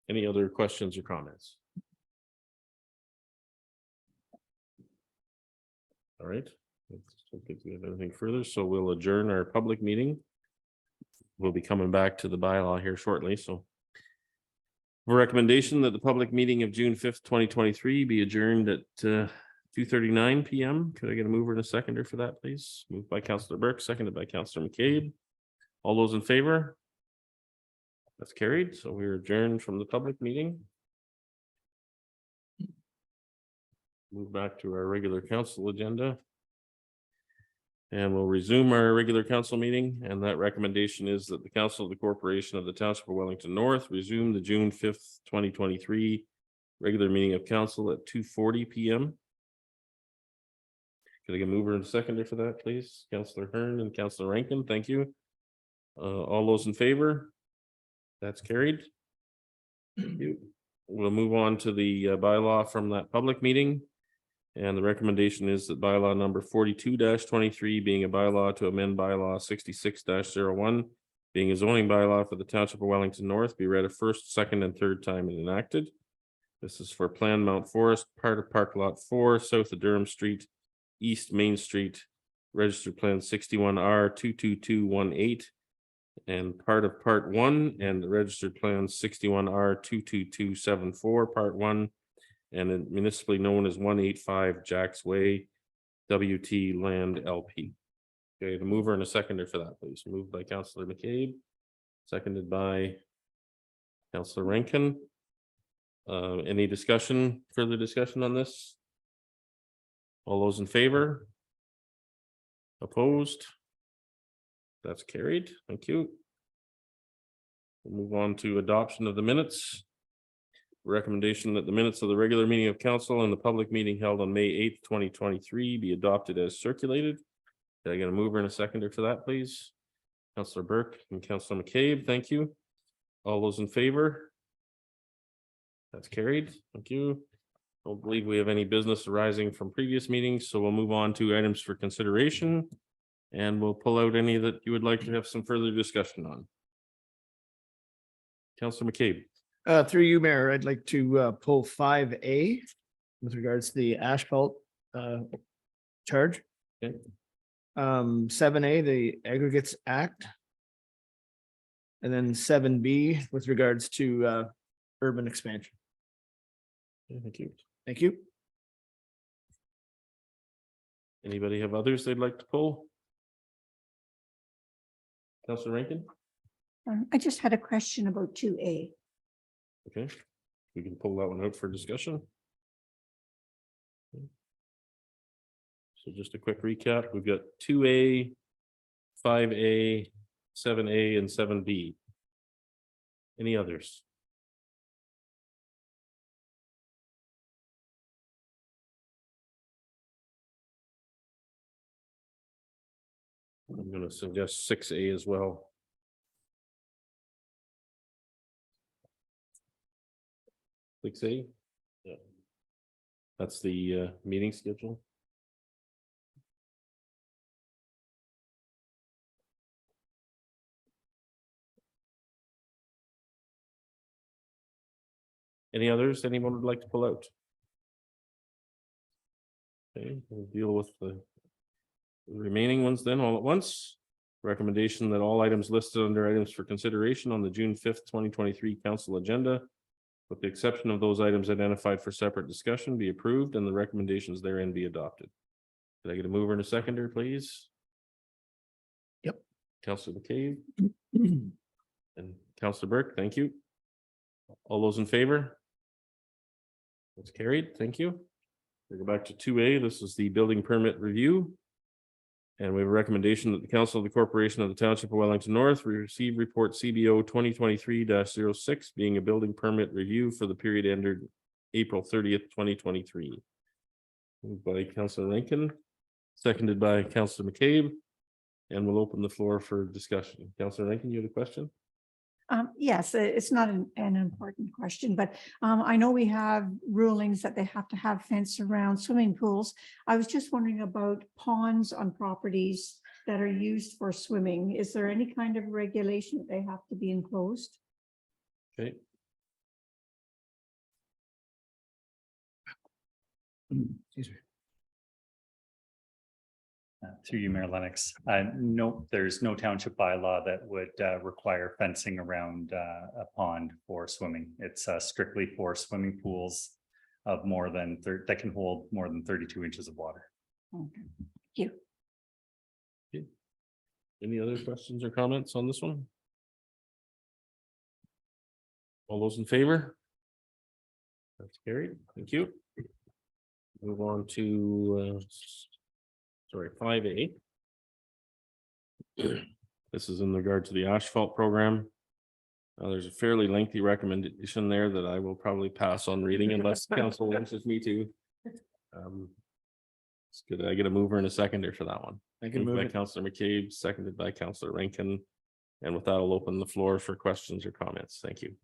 Any other questions or comments? All right. Don't think we have anything further, so we'll adjourn our public meeting. We'll be coming back to the bylaw here shortly, so. A recommendation that the public meeting of June 5th, 2023 be adjourned at 2:39 PM. Could I get a mover and a seconder for that, please? Moved by Councillor Burke, seconded by Councillor McCabe. All those in favor? That's carried, so we're adjourned from the public meeting. Move back to our regular council agenda. And we'll resume our regular council meeting, and that recommendation is that the council of the corporation of the Township of Wellington North resume the June 5th, 2023 regular meeting of council at 2:40 PM. Could I get a mover and a seconder for that, please? Councillor Hearn and Councillor Rankin, thank you. All those in favor? That's carried. Thank you. We'll move on to the bylaw from that public meeting. And the recommendation is that bylaw number 42-23 being a bylaw to amend bylaw 66-01, being a zoning bylaw for the Township of Wellington North, be read a first, second, and third time and enacted. This is for Plan Mount Forest, part of Park Lot 4, south of Durham Street, East Main Street, registered plan 61R 22218, and part of Part 1, and the registered plan 61R 22274, Part 1, and then municipally known as 185 Jacks Way, WT Land LP. Okay, the mover and a seconder for that, please. Moved by Councillor McCabe, seconded by Councillor Rankin. Any discussion, further discussion on this? All those in favor? Opposed? That's carried. Thank you. We'll move on to adoption of the minutes. Recommendation that the minutes of the regular meeting of council and the public meeting held on May 8th, 2023 be adopted as circulated. Did I get a mover and a seconder for that, please? Councillor Burke and Councillor McCabe, thank you. All those in favor? That's carried. Thank you. Don't believe we have any business arising from previous meetings, so we'll move on to items for consideration. And we'll pull out any that you would like to have some further discussion on. Councillor McCabe. Through you, Mayor, I'd like to pull 5A with regards to the asphalt charge. Okay. 7A, the Aggregates Act. And then 7B with regards to urban expansion. Thank you. Thank you. Anybody have others they'd like to pull? Councillor Rankin? I just had a question about 2A. Okay, we can pull that one out for discussion. So just a quick recap, we've got 2A, 5A, 7A, and 7B. Any others? I'm going to suggest 6A as well. Six A? Yeah. That's the meeting schedule. Any others anyone would like to pull out? Okay, we'll deal with the remaining ones then all at once. Recommendation that all items listed under items for consideration on the June 5th, 2023 council agenda, with the exception of those items identified for separate discussion, be approved and the recommendations therein be adopted. Could I get a mover and a seconder, please? Yep. Councillor McCabe and Councillor Burke, thank you. All those in favor? That's carried, thank you. We go back to 2A. This is the building permit review. And we have a recommendation that the Council of the Corporation of the Township of Wellington North receive report CBO 2023-06 being a building permit review for the period ended April 30th, 2023. Moved by Councillor Rankin, seconded by Councillor McCabe, and we'll open the floor for discussion. Councillor Rankin, you had a question? Yes, it's not an important question, but I know we have rulings that they have to have fence around swimming pools. I was just wondering about ponds on properties that are used for swimming. Is there any kind of regulation that they have to be enclosed? Okay. Excuse me. Through you, Mayor Lennox. No, there's no township bylaw that would require fencing around a pond for swimming. It's strictly for swimming pools of more than that can hold more than 32 inches of water. Okay. Thank you. Any other questions or comments on this one? All those in favor? That's carried. Thank you. Move on to 5A. This is in regard to the asphalt program. There's a fairly lengthy recommendation there that I will probably pass on reading unless council wants me to. It's good. I get a mover and a seconder for that one. I can Moved move by it. Councillor McCabe, seconded by Councillor Rankin. And with that, I'll open the floor for questions or comments. Thank you.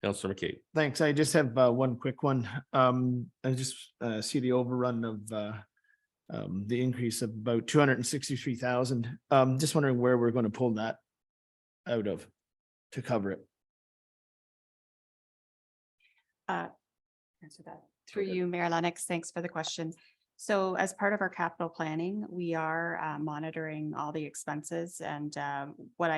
Councillor McCabe. Thanks. I just have one quick one. I just see the overrun of the increase of about 263,000. Just wondering where we're going to pull that out of to cover it. Answer that through you, Mayor Lennox. Thanks for the question. So as part of our capital planning, we are monitoring all the expenses, and what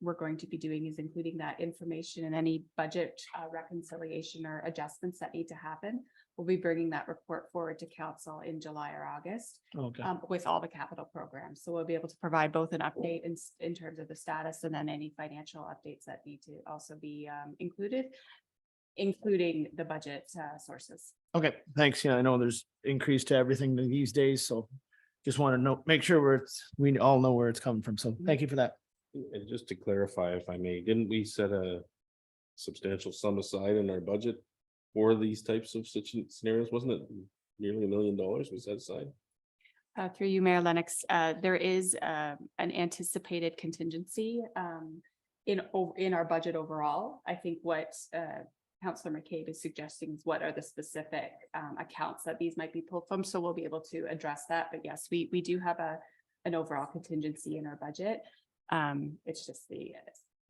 we're going to be doing is including that information in any budget reconciliation or adjustments that need to happen. We'll be bringing that report forward to council in July or August Okay. with all the capital programs. So we'll be able to provide both an update in terms of the status and then any financial updates that need to also be included, including the budget sources. Okay, thanks. Yeah, I know there's increase to everything these days, so just want to make sure we all know where it's coming from. So thank you for that. And just to clarify, if I may, didn't we set a substantial sum aside in our budget for these types of scenarios? Wasn't it nearly $1 million was set aside? Through you, Mayor Lennox, there is an anticipated contingency in our budget overall. I think what Councillor McCabe is suggesting is what are the specific accounts that these might be pulled from. So we'll be able to address that. But yes, we do have an overall contingency in our budget. It's just the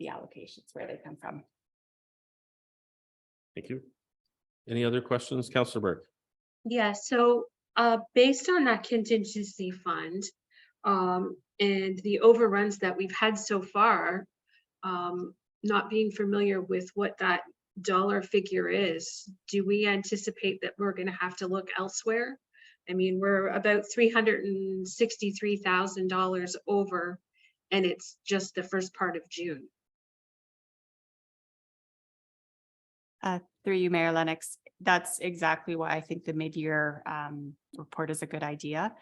allocations where they come from. Thank you. Any other questions, Councillor Burke? Yeah, so based on that contingency fund and the overruns that we've had so far, not being familiar with what that dollar figure is, do we anticipate that we're going to have to look elsewhere? I mean, we're about $363,000 over, and it's just the first part of June. Through you, Mayor Lennox, that's exactly why I think the mid-year report is a good idea,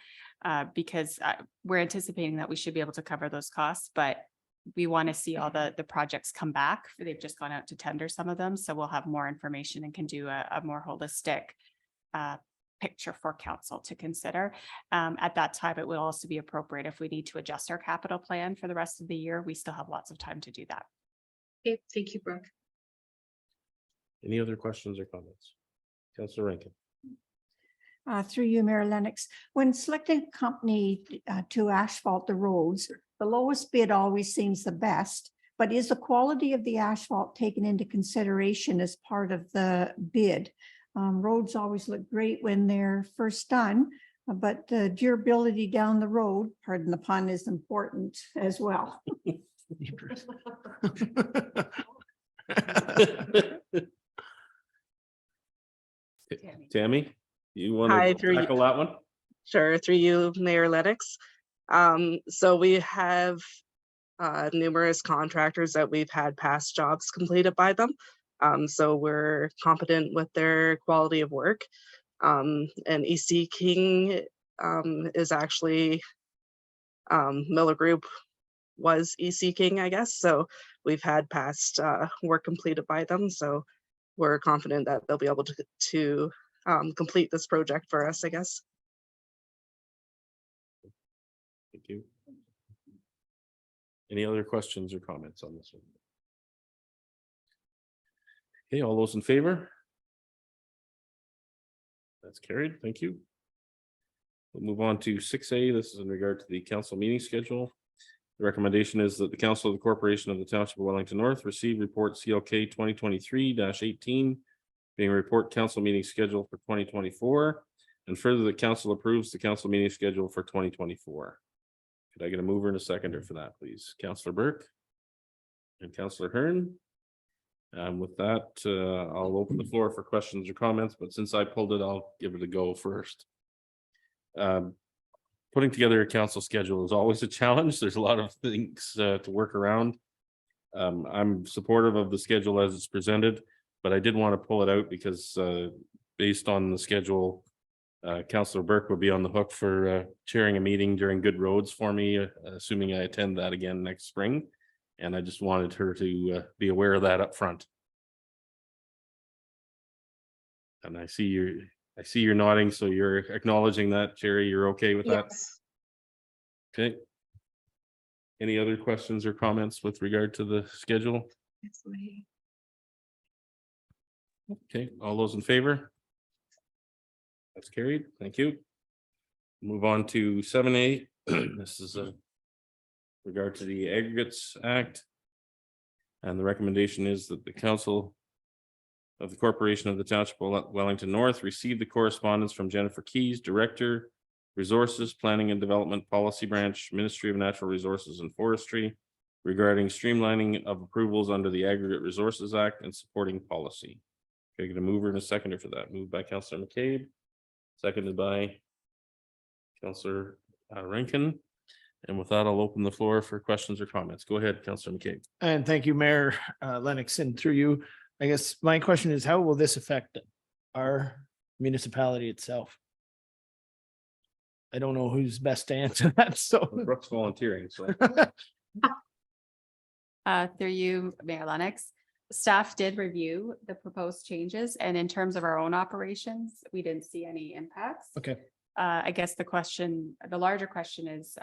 because we're anticipating that we should be able to cover those costs, but we want to see all the projects come back. They've just gone out to tender, some of them, so we'll have more information and can do a more holistic picture for council to consider. At that time, it will also be appropriate if we need to adjust our capital plan for the rest of the year. We still have lots of time to do that. Okay, thank you, Brooke. Any other questions or comments? Councillor Rankin. Through you, Mayor Lennox, when selecting a company to asphalt the roads, the lowest bid always seems the best. but is the quality of the asphalt taken into consideration as part of the bid? Roads always look great when they're first done, but the durability down the road, pardon the pun, is important as well. Tammy, you want Hi, to through you. tackle that one? Sure, through you, Mayor Lennox. So we have numerous contractors that we've had past jobs completed by them. So we're competent with their quality of work. And EC King is actually Miller Group was EC King, I guess. So we've had past work completed by them. So we're confident that they'll be able to complete this project for us, I guess. Thank you. Any other questions or comments on this one? Okay, all those in favor? That's carried. Thank you. We'll move on to 6A. This is in regard to the council meeting schedule. The recommendation is that the Council of the Corporation of the Township of Wellington North receive report CLK 2023-18, being a report council meeting schedule for 2024, and further the council approves the council meeting schedule for 2024. Could I get a mover and a seconder for that, please? Councillor Burke and Councillor Hearn. With that, I'll open the floor for questions or comments, but since I pulled it, I'll give it a go first. Putting together a council schedule is always a challenge. There's a lot of things to work around. I'm supportive of the schedule as it's presented, but I did want to pull it out because based on the schedule, Councillor Burke will be on the hook for chairing a meeting during Good Roads for me, assuming I attend that again next spring. And I just wanted her to be aware of that up front. And I see you're nodding, so you're acknowledging that, Jerry, you're okay with that? Yes. Okay. Any other questions or comments with regard to the schedule? Okay, all those in favor? That's carried. Thank you. Move on to 7A. This is a regard to the Aggregates Act. And the recommendation is that the Council of the Corporation of the Township of Wellington North receive the correspondence from Jennifer Keys, Director, Resources, Planning and Development Policy Branch, Ministry of Natural Resources and Forestry, regarding streamlining of approvals under the Aggregate Resources Act and supporting policy. Can I get a mover and a seconder for that? Moved by Councillor McCabe, seconded by Councillor Rankin. And with that, I'll open the floor for questions or comments. Go ahead, Councillor McCabe. And thank you, Mayor Lennox, and through you, I guess my question is, how will this affect our municipality itself? I don't know who's best to answer that, so. Brooks volunteering, so. Through you, Mayor Lennox, staff did review the proposed changes, and in terms of our own operations, we didn't see any impacts. Okay. I guess the larger question is,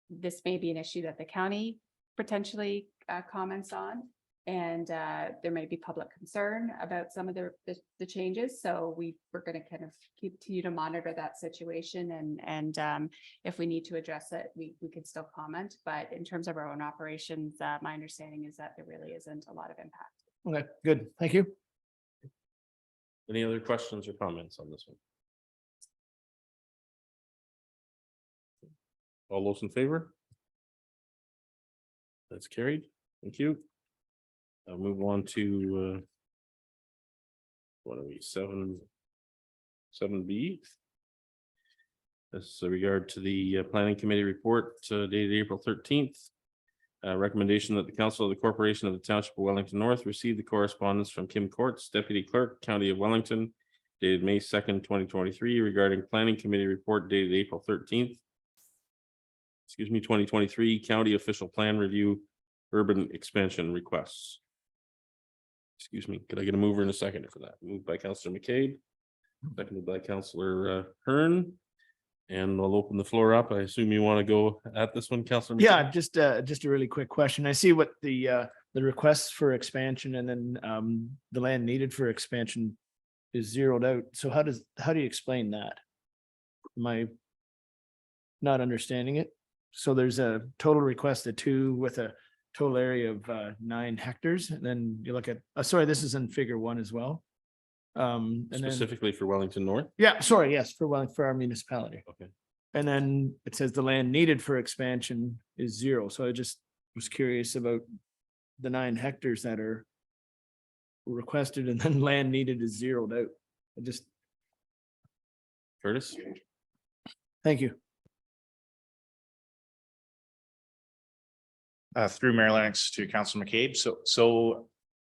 this may be an issue that the county potentially comments on. And there may be public concern about some of the changes. So we're going to kind of continue to monitor that situation. And if we need to address it, we can still comment. But in terms of our own operations, my understanding is that there really isn't a lot of impact. Okay, good. Thank you. Any other questions or comments on this one? All those in favor? That's carried. Thank you. I'll move on to what are we, 7B? This is a regard to the Planning Committee report dated April 13th. Recommendation that the Council of the Corporation of the Township of Wellington North receive the correspondence from Kim Courts, Deputy Clerk, County of Wellington, dated May 2nd, 2023, regarding Planning Committee report dated April 13th. 2023 County Official Plan Review Urban Expansion Requests. Could I get a mover and a seconder for that? Moved by Councillor McCabe, seconded by Councillor Hearn. And I'll open the floor up. I assume you want to go at this one, Councillor McCabe? Yeah, just a really quick question. I see what the requests for expansion and then the land needed for expansion is zeroed out. So how do you explain that? Am I not understanding it? So there's a total request of 2 with a total area of 9 hectares, and then you look at, sorry, this is in figure 1 as well. And then, Specifically for Wellington North? yeah, sorry, yes, for our municipality. Okay. And then it says the land needed for expansion is 0. So I just was curious about the 9 hectares that are requested and then land needed is zeroed out. I just, Curtis? thank you. Through Mayor Lennox to Council McCabe. So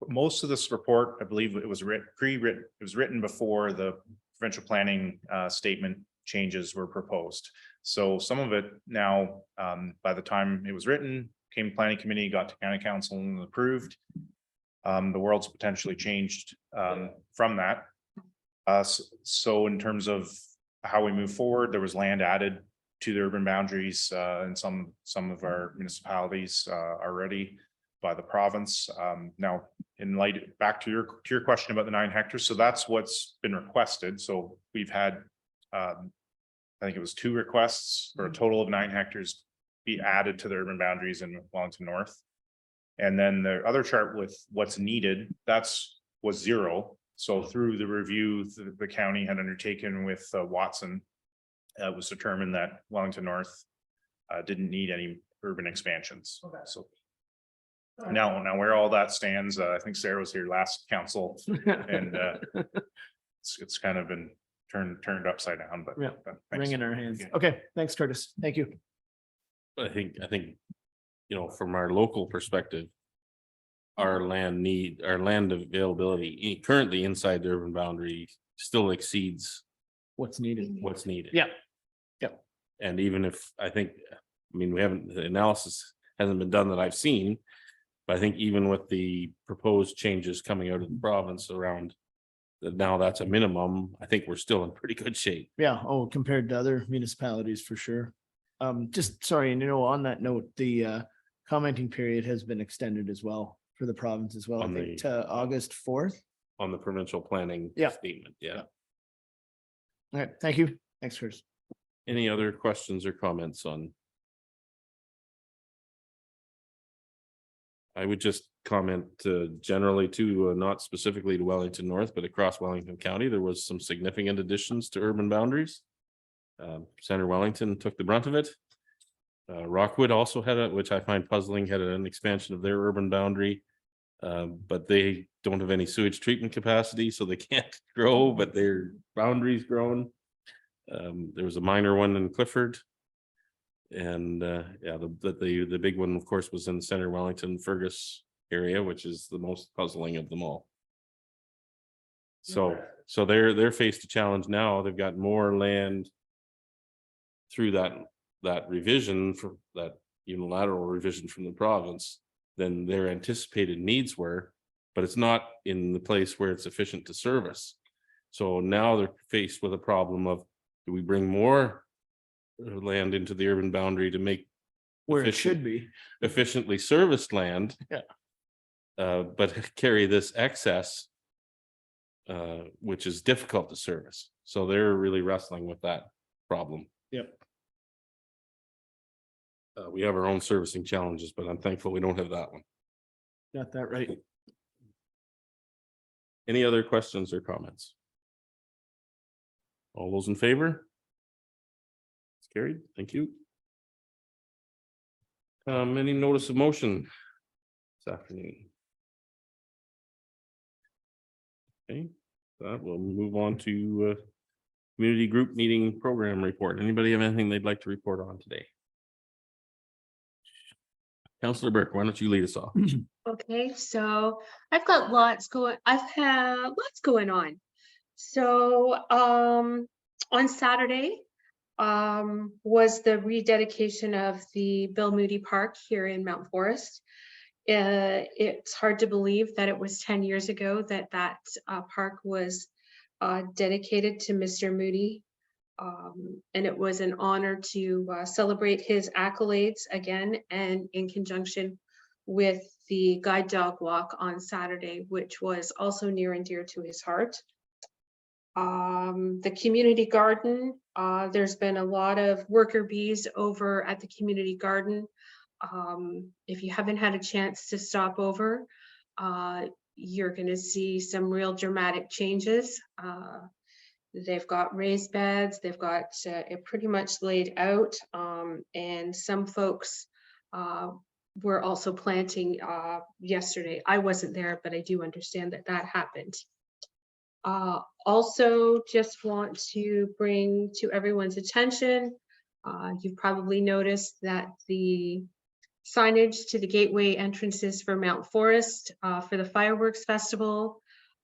most of this report, I believe it was pre-written, it was written before the provincial planning statement changes were proposed. So some of it now, by the time it was written, came to planning committee, got to county council and approved. The world's potentially changed from that. So in terms of how we move forward, there was land added to the urban boundaries in some of our municipalities already by the province. Now, in light, back to your question about the 9 hectares. So that's what's been requested. So we've had, I think it was 2 requests for a total of 9 hectares be added to the urban boundaries in Wellington North. And then the other chart with what's needed, was 0. So through the review the county had undertaken with Watson, it was determined that Wellington North didn't need any urban expansions. Okay. So now where all that stands, I think Sarah was here last council and it's kind of been turned upside down, but Yeah, thanks. ring in our hands. Yeah. Okay, thanks, Curtis. Thank you. I think, from our local perspective, our land availability currently inside the urban boundary still exceeds What's needed? what's needed. Yeah. And even if, the analysis hasn't been done that I've seen, but I think even with the proposed changes coming out of the province around that now that's a minimum, I think we're still in pretty good shape. Yeah, compared to other municipalities for sure. Just sorry, and on that note, the commenting period has been extended as well for the province as well, I On think the- to August 4th. On the provincial planning Yeah. statement, yeah. All right, thank you. Thanks, Chris. Any other questions or comments on? I would just comment generally to, not specifically to Wellington North, but across Wellington County, there was some significant additions to urban boundaries. Center Wellington took the brunt of it. Rockwood also had which I find puzzling, had an expansion of their urban boundary. But they don't have any sewage treatment capacity, so they can't grow, but their boundaries grown. There was a minor one in Clifford. And the big one, of course, was in the Center Wellington Fergus area, which is the most puzzling of them all. So they're faced a challenge now. They've got more land through that revision, for that unilateral revision from the province than their anticipated needs were, but it's not in the place where it's efficient to service. So now they're faced with a problem of, do we bring more land into the urban boundary to make Where it efficient- should be. efficiently serviced land? Yeah. But carry this excess, which is difficult to service. So they're really wrestling with that problem. Yep. We have our own servicing challenges, but I'm thankful we don't have that one. Got that right. Any other questions or comments? All those in favor? It's carried. Thank you. Any notice of motion this afternoon? Okay, that will move on to community group meeting program report. Anybody have anything they'd like to report on today? Councillor Burke, why don't you lead us off? Okay, so I've had lots going on. So, on Saturday, was the rededication of the Bill Moody Park here in Mount Forest. It's hard to believe that it was 10 years ago that park was dedicated to Mr. Moody. And it was an honor to celebrate his accolades again, and in conjunction with the guide dog walk on Saturday, which was also near and dear to his heart. The community garden, there's been a lot of worker bees over at the community garden. If you haven't had a chance to stop over, you're going to see some real dramatic changes. They've got raised beds, they've got it pretty much laid out, and some folks were also planting yesterday. I wasn't there, but I do understand that that happened. Also, just want to bring to everyone's attention, you've probably noticed that the signage to the gateway entrances for Mount Forest for the fireworks festival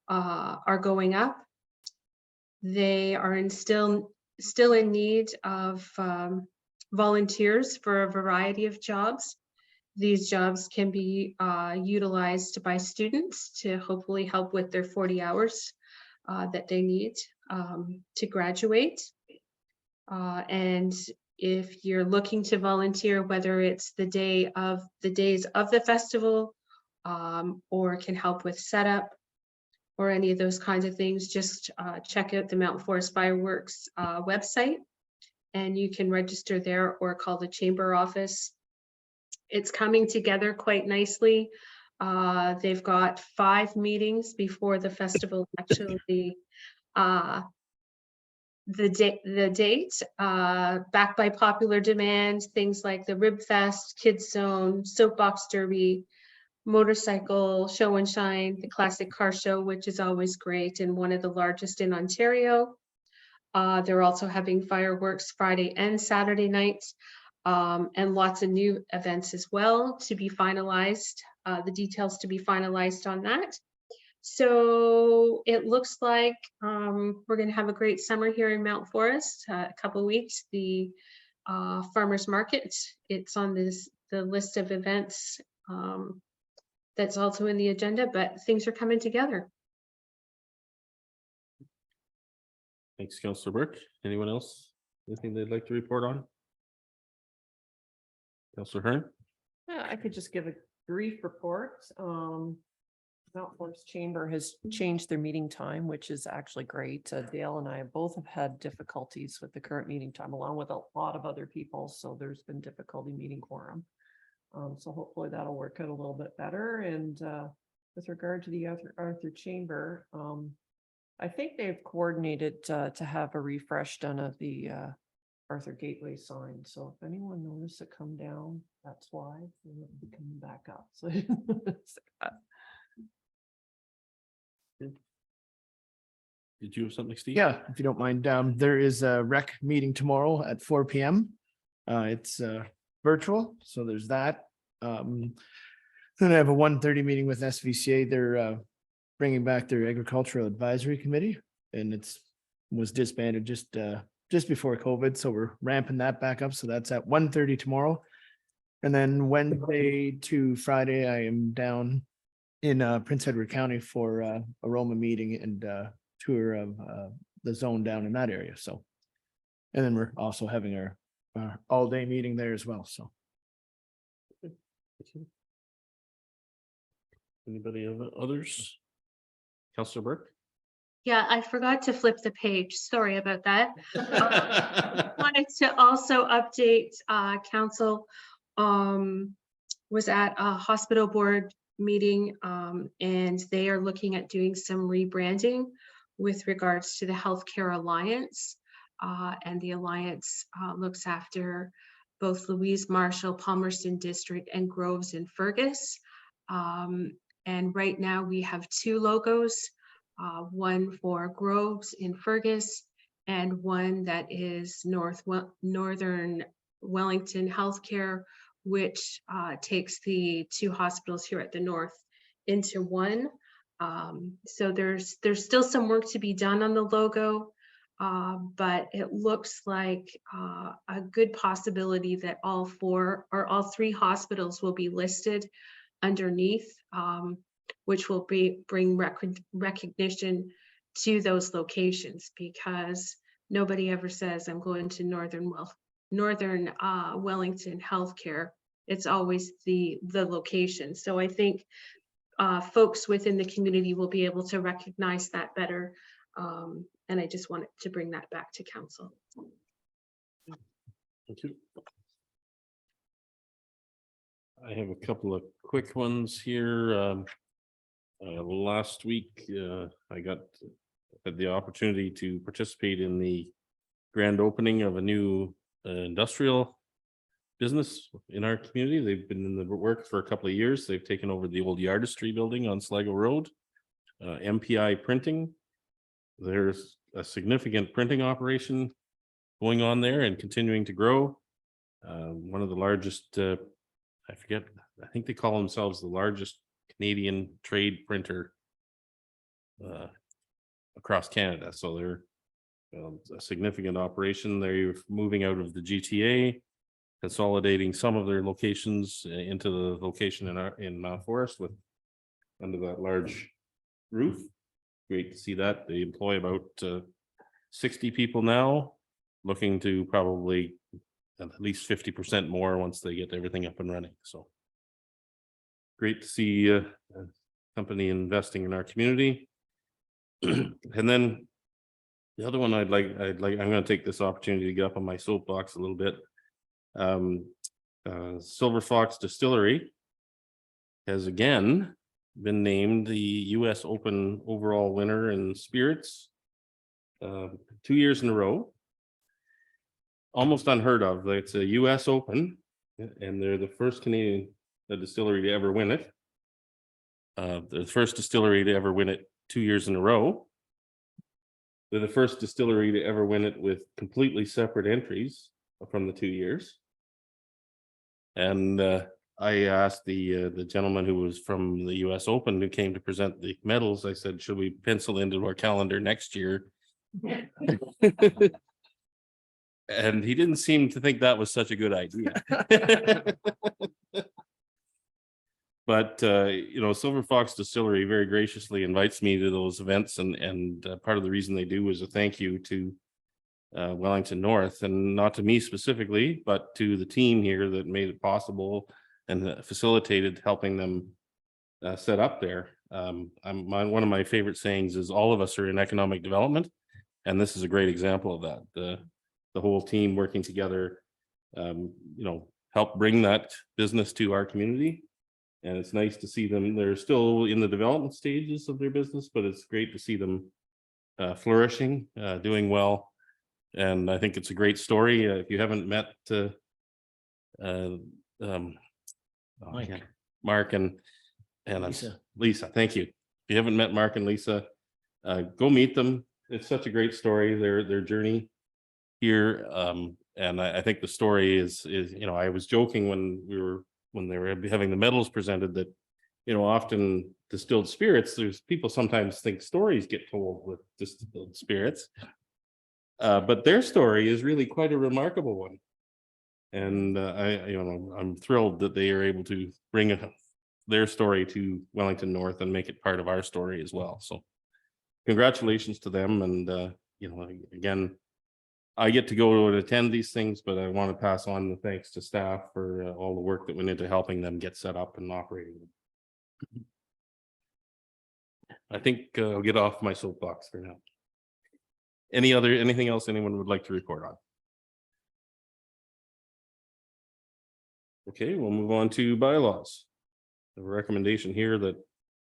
are going up. They are still in need of volunteers for a variety of jobs. These jobs can be utilized by students to hopefully help with their 40 hours that they need to graduate. And if you're looking to volunteer, whether it's the days of the festival or can help with setup or any of those kinds of things, just check out the Mount Forest Fireworks website and you can register there or call the chamber office. It's coming together quite nicely. They've got 5 meetings before the festival actually the date, backed by popular demand, things like the Rib Fest, Kids Zone, Soapbox Derby, motorcycle show and shine, the classic car show, which is always great and one of the largest in Ontario. They're also having fireworks Friday and Saturday nights, and lots of new events as well to be finalized, the details to be finalized on that. So it looks like we're going to have a great summer here in Mount Forest. A couple of weeks, the farmers market, it's on the list of events that's also in the agenda, but things are coming together. Thanks, Councillor Burke. Anyone else? Anything they'd like to report on? Councillor Hearn? Yeah, I could just give a brief report. Mount Forest Chamber has changed their meeting time, which is actually great. Dale and I both have had difficulties with the current meeting time, along with a lot of other people. So there's been difficulty meeting quorum. So hopefully that'll work out a little bit better. And with regard to the Arthur Chamber, I think they've coordinated to have a refresh done of the Arthur Gateway sign. So if anyone noticed it come down, that's why it'll be coming back up. So Did you have something, Steve? Yeah, if you don't mind, there is a rec meeting tomorrow at 4 p.m. It's virtual, so there's that. Then I have a 1:30 meeting with SVCA. They're bringing back their agricultural advisory committee, and was disbanded just before COVID, so we're ramping that back up. So that's at 1:30 tomorrow, and then Wednesday to Friday I am down in Prince Edward County for a Roma meeting and tour of the zone down in that area. So, and then we're also having our all-day meeting there as well. So. Anybody have others? Councillor Burke? Yeah, I forgot to flip the page. Sorry about that. Wanted to also update council. Was at a hospital board meeting and they are looking at doing some rebranding with regards to the Healthcare Alliance. And the Alliance looks after both Louise Marshall, Palmerston District, and Groves and Fergus. And right now we have 2 logos, one for Groves in Fergus and one that is Northern Wellington Healthcare, which takes the 2 hospitals here at the north into one. So there's still some work to be done on the logo, but it looks like a good possibility that all 3 hospitals will be listed underneath, which will bring recognition to those locations, because nobody ever says I'm going to Northern Wellington Healthcare. It's always the location. So I think folks within the community will be able to recognize that better. And I just wanted to bring that back to council. Thank you. I have a couple of quick ones here. Last week, I had the opportunity to participate in the grand opening of a new industrial business in our community. They've been in the work for a couple of years. They've taken over the old Yardistry building on Sligo Road. MPI Printing. There's a significant printing operation going on there and continuing to grow. One of the largest, I forget, I think they call themselves the largest Canadian trade printer across Canada. So they're a significant operation. They're moving out of the GTA, consolidating some of their locations into the location in Mount Forest with under that large roof. Great to see that. They employ about 60 people now, looking to probably at least 50% more once they get everything up and running. So great to see a company investing in our community. And then the other one I'm going to take this opportunity to get up on my soapbox a little bit. Silver Fox Distillery has again been named the US Open overall winner in spirits 2 years in a row. Almost unheard of. It's a US Open, and they're the first Canadian distillery to ever win it. They're the first distillery to ever win it 2 years in a row. They're the first distillery to ever win it with completely separate entries from the 2 years. And I asked the gentleman who was from the US Open who came to present the medals, I said, should we pencil into our calendar next year? And he didn't seem to think that was such a good idea. But Silver Fox Distillery very graciously invites me to those events, and part of the reason they do is a thank you to Wellington North, and not to me specifically, but to the team here that made it possible and facilitated helping them set up there. One of my favorite sayings is all of us are in economic development, and this is a great example of that. The whole team working together, help bring that business to our community. And it's nice to see them. They're still in the development stages of their business, but it's great to see them flourishing, doing well. And I think it's a great story. If you haven't met Mark and Lisa, thank you. If you haven't met Mark and Lisa, go meet them. It's such a great story, their journey here. And I think the story is I was joking when they were having the medals presented that, often distilled spirits, there's people sometimes think stories get told with distilled spirits. But their story is really quite a remarkable one. And I'm thrilled that they are able to bring their story to Wellington North and make it part of our story as well. So congratulations to them. And, again, I get to go and attend these things, but I want to pass on the thanks to staff for all the work that went into helping them get set up and operating. I think I'll get off my soapbox for now. Anything else anyone would like to report on? Okay, we'll move on to bylaws. The recommendation here that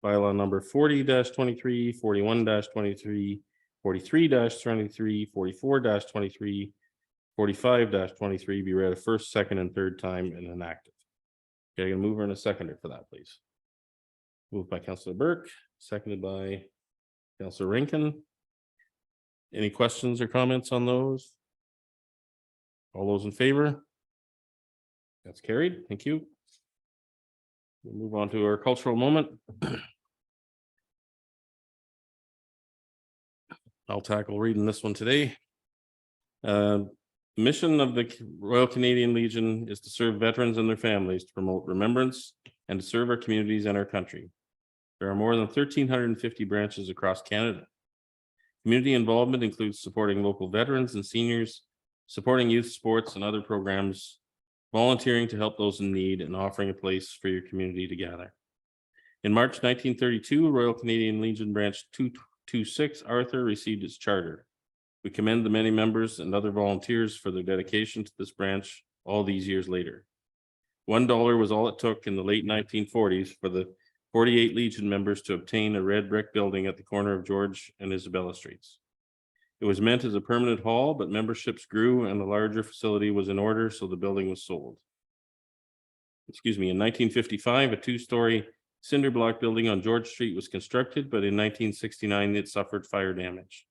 bylaw number 40-23, 41-23, 43-23, 44-23, 45-23 be read a first, second, and third time and enacted. Okay, I'm gonna move in a seconder for that, please. Moved by Councillor Burke, seconded by Councillor Rankin. Any questions or comments on those? All those in favor? That's carried. Thank you. We'll move on to our cultural moment. I'll tackle reading this one today. Mission of the Royal Canadian Legion is to serve veterans and their families, to promote remembrance, and to serve our communities and our country. There are more than 1,350 branches across Canada. Community involvement includes supporting local veterans and seniors, supporting youth sports and other programs, volunteering to help those in need, and offering a place for your community to gather. In March 1932, Royal Canadian Legion Branch 226 Arthur received its charter. We commend the many members and other volunteers for their dedication to this branch all these years later. $1 was all it took in the late 1940s for the 48 Legion members to obtain a red brick building at the corner of George and Isabella Streets. It was meant as a permanent hall, but memberships grew and the larger facility was in order, so the building was sold. Excuse me, in 1955, a two-story cinder block building on George Street was constructed, but in 1969, it suffered fire damage.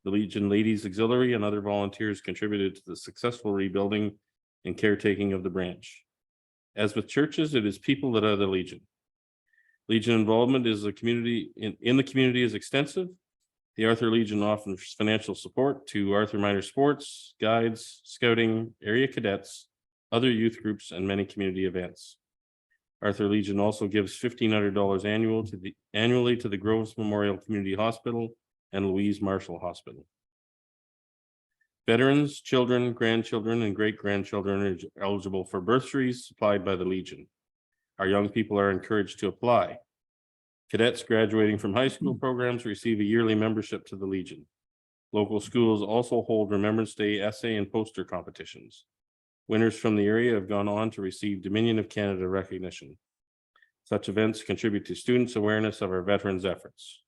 The Legion Ladies Auxiliary and other volunteers contributed to the successful rebuilding and caretaking of the branch. As with churches, it is people that are the Legion. Legion involvement is a community in the community is extensive. The Arthur Legion offers financial support to Arthur Minor Sports, guides, scouting, area cadets, other youth groups, and many community events. Arthur Legion also gives $1,500 annually to the Groves Memorial Community Hospital and Louise Marshall Hospital. Veterans, children, grandchildren, and great-grandchildren are eligible for bursaries supplied by the Legion. Our young people are encouraged to apply. Cadets graduating from high school programs receive a yearly membership to the Legion. Local schools also hold Remembrance Day essay and poster competitions. Winners from the area have gone on to receive Dominion of Canada recognition. Such events contribute to students' awareness of our veterans' efforts.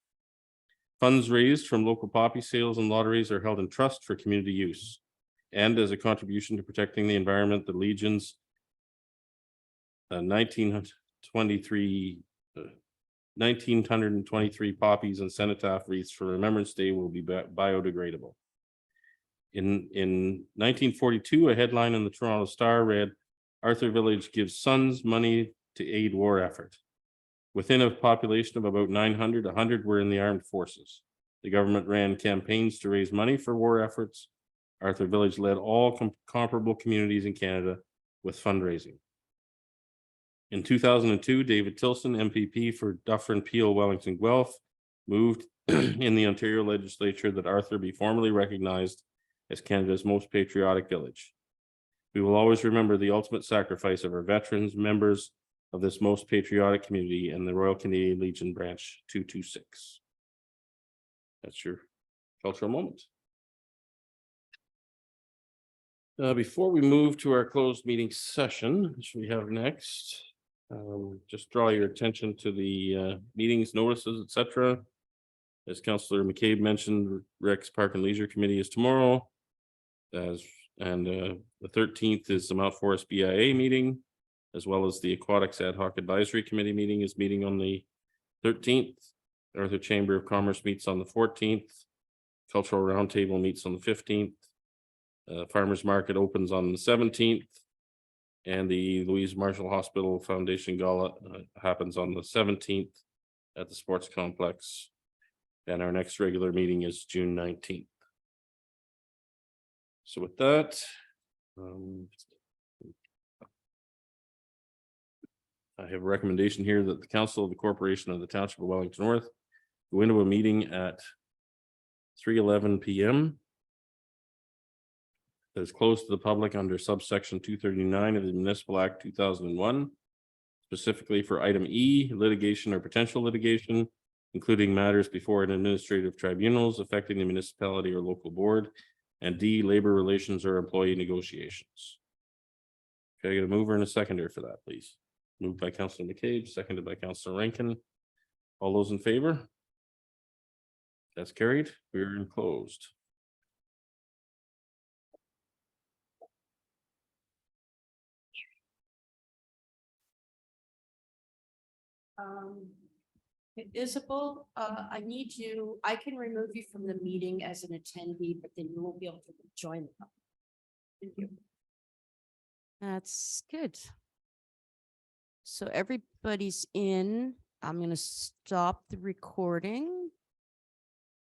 Funds raised from local poppy sales and lotteries are held in trust for community use. And as a contribution to protecting the environment, the Legion's 1923 poppies and cenotaph wreaths for Remembrance Day will be biodegradable. In 1942, a headline in the Toronto Star read, "Arthur Village gives sons money to aid war effort." Within a population of about 900, 100 were in the armed forces. The government ran campaigns to raise money for war efforts. Arthur Village led all comparable communities in Canada with fundraising. In 2002, David Tilson, MPP for Dufferin, Peel, Wellington, Guelph, moved in the Ontario legislature that Arthur be formally recognized as Canada's most patriotic village. We will always remember the ultimate sacrifice of our veterans, members of this most patriotic community, and the Royal Canadian Legion Branch 226. That's your cultural moment. Before we move to our closed meeting session, which we have next, just draw your attention to the meetings, notices, etc. As Councillor McCabe mentioned, Rex Park and Leisure Committee is tomorrow. The 13th is the Mount Forest BIA meeting, as well as the Aquatics Ad Hoc Advisory Committee meeting is meeting on the 13th. Arthur Chamber of Commerce meets on the 14th. Cultural Roundtable meets on the 15th. Farmers Market opens on the 17th. And the Louise Marshall Hospital Foundation Gala happens on the 17th at the Sports Complex. And our next regular meeting is June 19th. So with that, I have a recommendation here that the Council of the Corporation of the Township of Wellington North go into a meeting at 3:11 p.m. that is closed to the public under subsection 239 of the Municipal Act 2001, specifically for item E, litigation or potential litigation, including matters before an administrative tribunals affecting the municipality or local board, and D, labor relations or employee negotiations. Can I get a mover and a seconder for that, please? Moved by Councillor McCabe, seconded by Councillor Rankin. All those in favor? That's carried. We're closed. Isabel, I can remove you from the meeting as an attendee, but then you won't be able to join. Thank you. That's good. So everybody's in. I'm going to stop the recording.